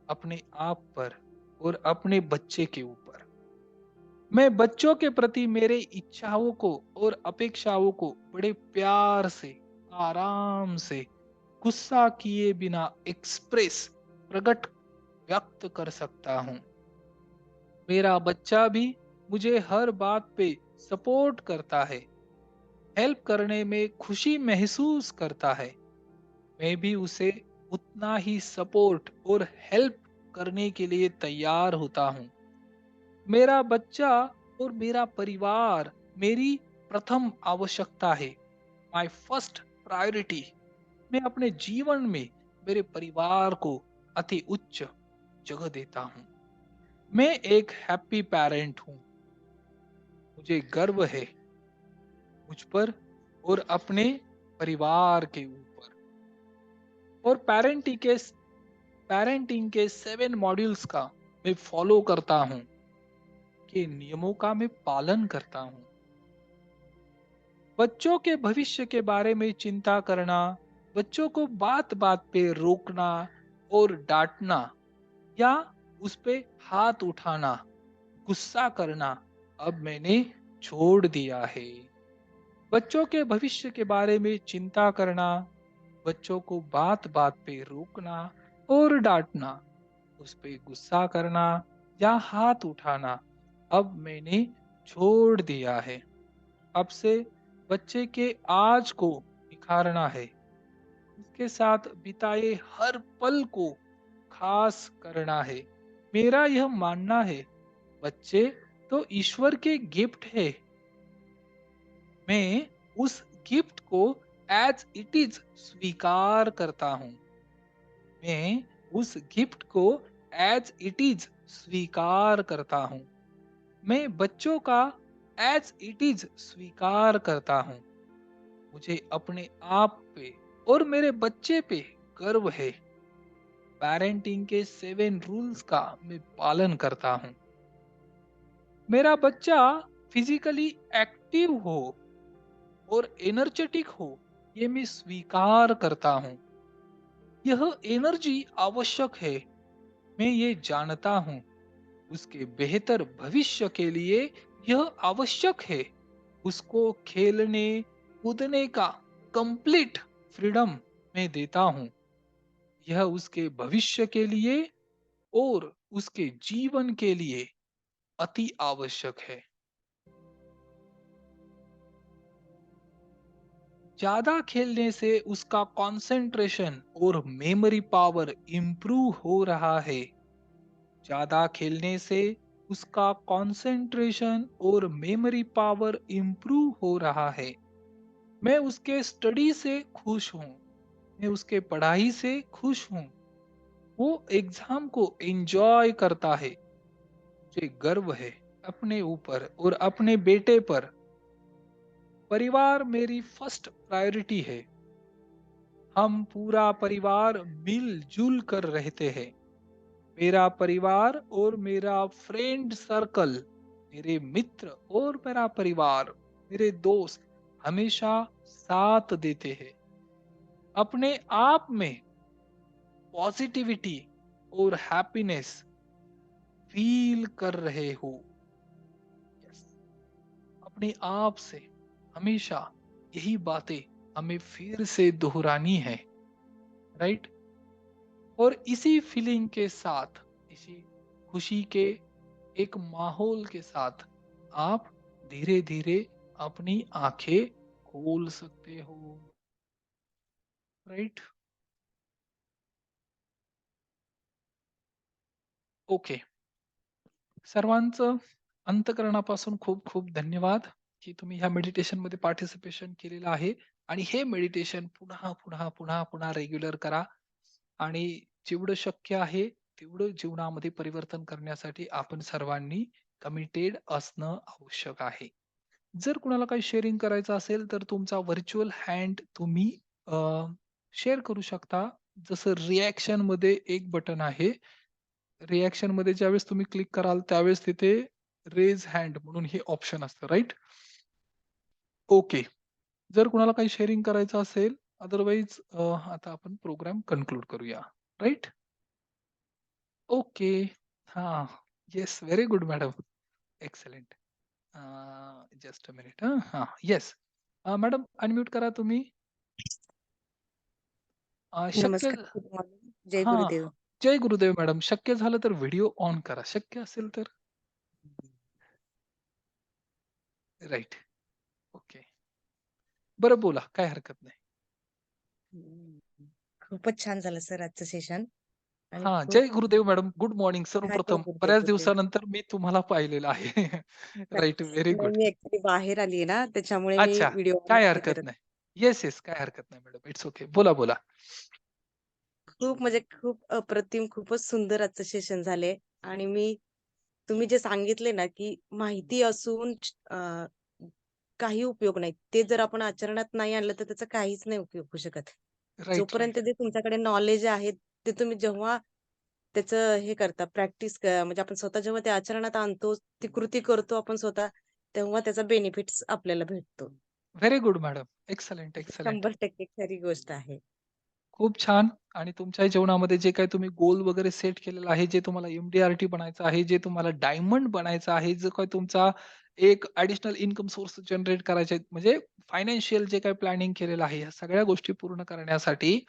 अपने आप पर और अपने बच्चे के ऊपर. मैं बच्चों के प्रति मेरे इच्छाओं को और अपेक्षाओं को बड़े प्यार से, आराम से, गुस्सा किए बिना एक्सप्रेस, प्रकट, व्यक्त कर सकता हूँ. मेरा बच्चा भी मुझे हर बात पे सपोर्ट करता है, हेल्प करने में खुशी महसूस करता है. मैं भी उसे उतना ही सपोर्ट और हेल्प करने के लिए तैयार होता हूँ. मेरा बच्चा और मेरा परिवार मेरी प्रथम आवश्यकता है, माय फर्स्ट प्रायोरिटी. मैं अपने जीवन में मेरे परिवार को अति उच्च जगह देता हूँ. मैं एक हैप्पी पेरेंट हूँ. मुझे गर्व है मुझ पर और अपने परिवार के ऊपर. और पेरेंटिंग के 7 मॉड्यूल्स का मैं फॉलो करता हूँ, के नियमों का मैं पालन करता हूँ। बच्चों के भविष्य के बारे में चिंता करना, बच्चों को बात बात पे रोकना और डांटना या उस पे हाथ उठाना, गुस्सा करना अब मैंने छोड़ दिया है। बच्चों के भविष्य के बारे में चिंता करना, बच्चों को बात बात पे रोकना और डांटना, उस पे गुस्सा करना या हाथ उठाना अब मैंने छोड़ दिया है। अब से बच्चे के आज को निखारना है, उसके साथ बिताए हर पल को खास करना है। मेरा यह मानना है, बच्चे तो ईश्वर के गिफ्ट है। मैं उस गिफ्ट को एज इट इज स्वीकार करता हूँ। मैं उस गिफ्ट को एज इट इज स्वीकार करता हूँ। मैं बच्चों का एज इट इज स्वीकार करता हूँ। मुझे अपने आप पे और मेरे बच्चे पे गर्व है। पेरेंटिंग के 7 रूल्स का मैं पालन करता हूँ। मेरा बच्चा फिजिकली एक्टिव हो और एनर्जेटिक हो, ये मैं स्वीकार करता हूँ। यह एनर्जी आवश्यक है, मैं ये जानता हूँ। उसके बेहतर भविष्य के लिए यह आवश्यक है। उसको खेलने कूदने का कंप्लीट फ्रीडम मैं देता हूँ। यह उसके भविष्य के लिए और उसके जीवन के लिए अति आवश्यक है। ज्यादा खेलने से उसका कंसंट्रेशन और मेमोरी पावर इंप्रूव हो रहा है। ज्यादा खेलने से उसका कंसंट्रेशन और मेमोरी पावर इंप्रूव हो रहा है। मैं उसके स्टडी से खुश हूँ। मैं उसके पढ़ाई से खुश हूँ। वो एग्जाम को एंजॉय करता है। मुझे गर्व है अपने ऊपर और अपने बेटे पर। परिवार मेरी फर्स्ट प्रायोरिटी है। हम पूरा परिवार मिलजुल कर रहते हैं। मेरा परिवार और मेरा फ्रेंड सर्कल, मेरे मित्र और मेरा परिवार, मेरे दोस्त हमेशा साथ देते हैं। अपने आप में पॉजिटिविटी और हैप्पीनेस फील कर रहे हो। Yes. अपने आप से हमेशा यही बातें हमें फिर से दोहरानी है, राइट। और इसी फीलिंग के साथ, इसी खुशी के एक माहौल के साथ आप धीरे धीरे अपनी आंखें खोल सकते हो, राइट। ओके, सर्वांचं अंतकरणापासून खूप खूप धन्यवाद की तुम्ही ह्या मेडिटेशन मध्ये पार्टिसिपेशन केलेलं आहे। आणि हे मेडिटेशन पुन्हा पुन्हा पुन्हा पुन्हा रेग्युलर करा आणि जेवढं शक्य आहे तेवढं जीवनामध्ये परिवर्तन करण्यासाठी आपण सर्वांनी कमिटेड असणं आवश्यक आहे। जर कुणाला काही शेअरिंग करायचं असेल तर तुमचा व्हर्च्युअल हँड तुम्ही शेअर करू शकता। जसं रिॲक्शन मध्ये एक बटन आहे, रिॲक्शन मध्ये ज्यावेळेस तुम्ही क्लिक कराल त्यावेळेस तिथे रेज हँड म्हणून हे ऑप्शन असतं, राईट। ओके, जर कुणाला काही शेअरिंग करायचं असेल, अदरवाईज आता आपण प्रोग्राम कन्क्लूड करूया, राईट। ओके, हा, yes, very good madam, excellent. Just a minute, हा, येस, मॅडम अनम्यूट करा तुम्ही। शक्य, नमस्कार, गुड मॉर्निंग. जय हा, गुरुदेव. जय गुरुदेव मॅडम, शक्य झालं तर व्हिडिओ ऑन करा, शक्य असेल तर, राईट। ओके, बरं बोला, काय हरकत नाही। खूपच छान झालं सर आजचं सेशन आणि हा, खूप जय गुरुदेव मॅडम, गुड मॉर्निंग हा, जय सर्वप्रथम, गुरुदेव बऱ्याच गुरुदेव. दिवसानंतर मी तुम्हाला पाहिलेलं आहे। राईट, व्हेरी नाही, गुड। मी ऍक्च्युली बाहेर आली आहे ना, त्याच्यामुळे मी अच्छा, व्हिडिओ काय नाही हरकत करत. नाही। येस येस, काय हरकत नाही मॅडम, इट्स ओके, बोला बोला। खूप म्हणजे खूप अप्रतिम, खूपच सुंदर आजचं सेशन झाले. आणि तुम्ही जे सांगितले ना, की माहिती असून काही उपयोग नाही. ते जर आपण आचरणात नाही आणलं तर त्याचा काहीच नाही उपयोग होऊ शकत. राईट जोपर्यंत राईट ते तुमच्याकडे नॉलेज आहे, ते तुम्ही जेव्हा त्याचं हे करता प्रॅक्टिस म्हणजे आपण स्वतः जेव्हा ते आचरणात आणतो, ती कृती करतो आपण स्वतः, तेव्हा त्याचा बेनिफिट्स आपल्याला भेटतो. Very good madam. Excellent, excellent. 100% खरी गोष्ट आहे. खूप छान. आणि तुमच्या जीवनामध्ये जे काही तुम्ही गोल वगैरे सेट केलेला आहे, जे तुम्हाला एम-डी-आर-टी बनायचं आहे, जे तुम्हाला डायमंड बनायचं आहे, जो काही तुमचा एक ॲडिशनल इन्कम सोर्स जनरेट करायचे आहेत, म्हणजे फायनान्शियल जे काही प्लॅनिंग केलेलं आहे, ह्या सगळ्या गोष्टी पूर्ण करण्यासाठी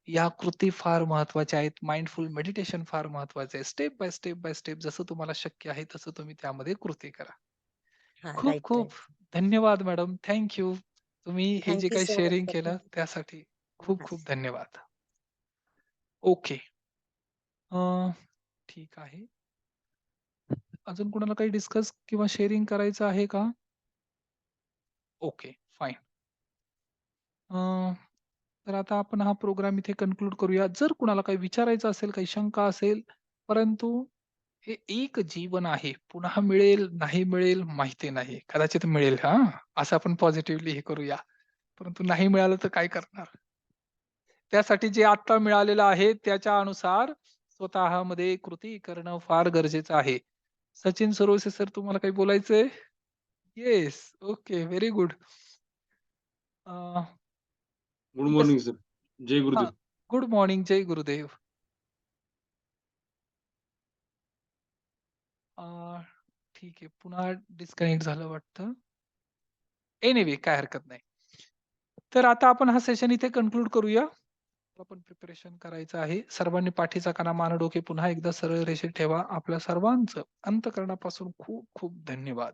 या कृती फार महत्त्वाच्या आहेत. माइंडफुल मेडिटेशन फार महत्त्वाचं आहे. Step by step by step जसं तुम्हाला शक्य आहे, तसं तुम्ही त्यामध्ये कृती करा. हां, खूप राइट, खूप राइट. धन्यवाद मॅडम. Thank you. तुम्ही हे जे थँक यू काही सो मच शेअरिंग फॉर केलं त्यासाठी खूप हां. खूप धन्यवाद. ओके. अ, ठीक आहे. अजून कोणाला काही डिस्कस किंवा शेअरिंग करायचं आहे का? Okay, fine. तर आता आपण हा प्रोग्राम इथे कन्क्लूड करूया. जर कुणाला काही विचारायचं असेल, काही शंका असेल, परंतु हे एक जीवन आहे. पुन्हा मिळेल, नाही मिळेल माहिती नाही. कदाचित मिळेल हां, असं आपण पॉझिटिव्हली हे करूया. परंतु नाही मिळालं तर काय करणार? त्यासाठी जे आत्ता मिळालेलं आहे त्याच्या अनुसार स्वतःमध्ये कृती करणं फार गरजेचं आहे. सचिन सुरवसे सर तुम्हाला काही बोलायचंय? Yes. Okay. Very good. Good yes. Morning sir. जय हां. गुरुदेव. Good morning. जय गुरुदेव. अ, ठीक आहे. पुन्हा डिस्कनेक्ट झालं वाटतं. एनिवे काही हरकत नाही. तर आता आपण हा सेशन इथे कन्क्लूड करूया. आपण प्रिपरेशन करायचं आहे. सर्वांनी पाठीचा कणा, मान, डोके पुन्हा एकदा सरळ रेषेत ठेवा. आपल्या सर्वांचं अंतःकरणापासून खूप खूप धन्यवाद.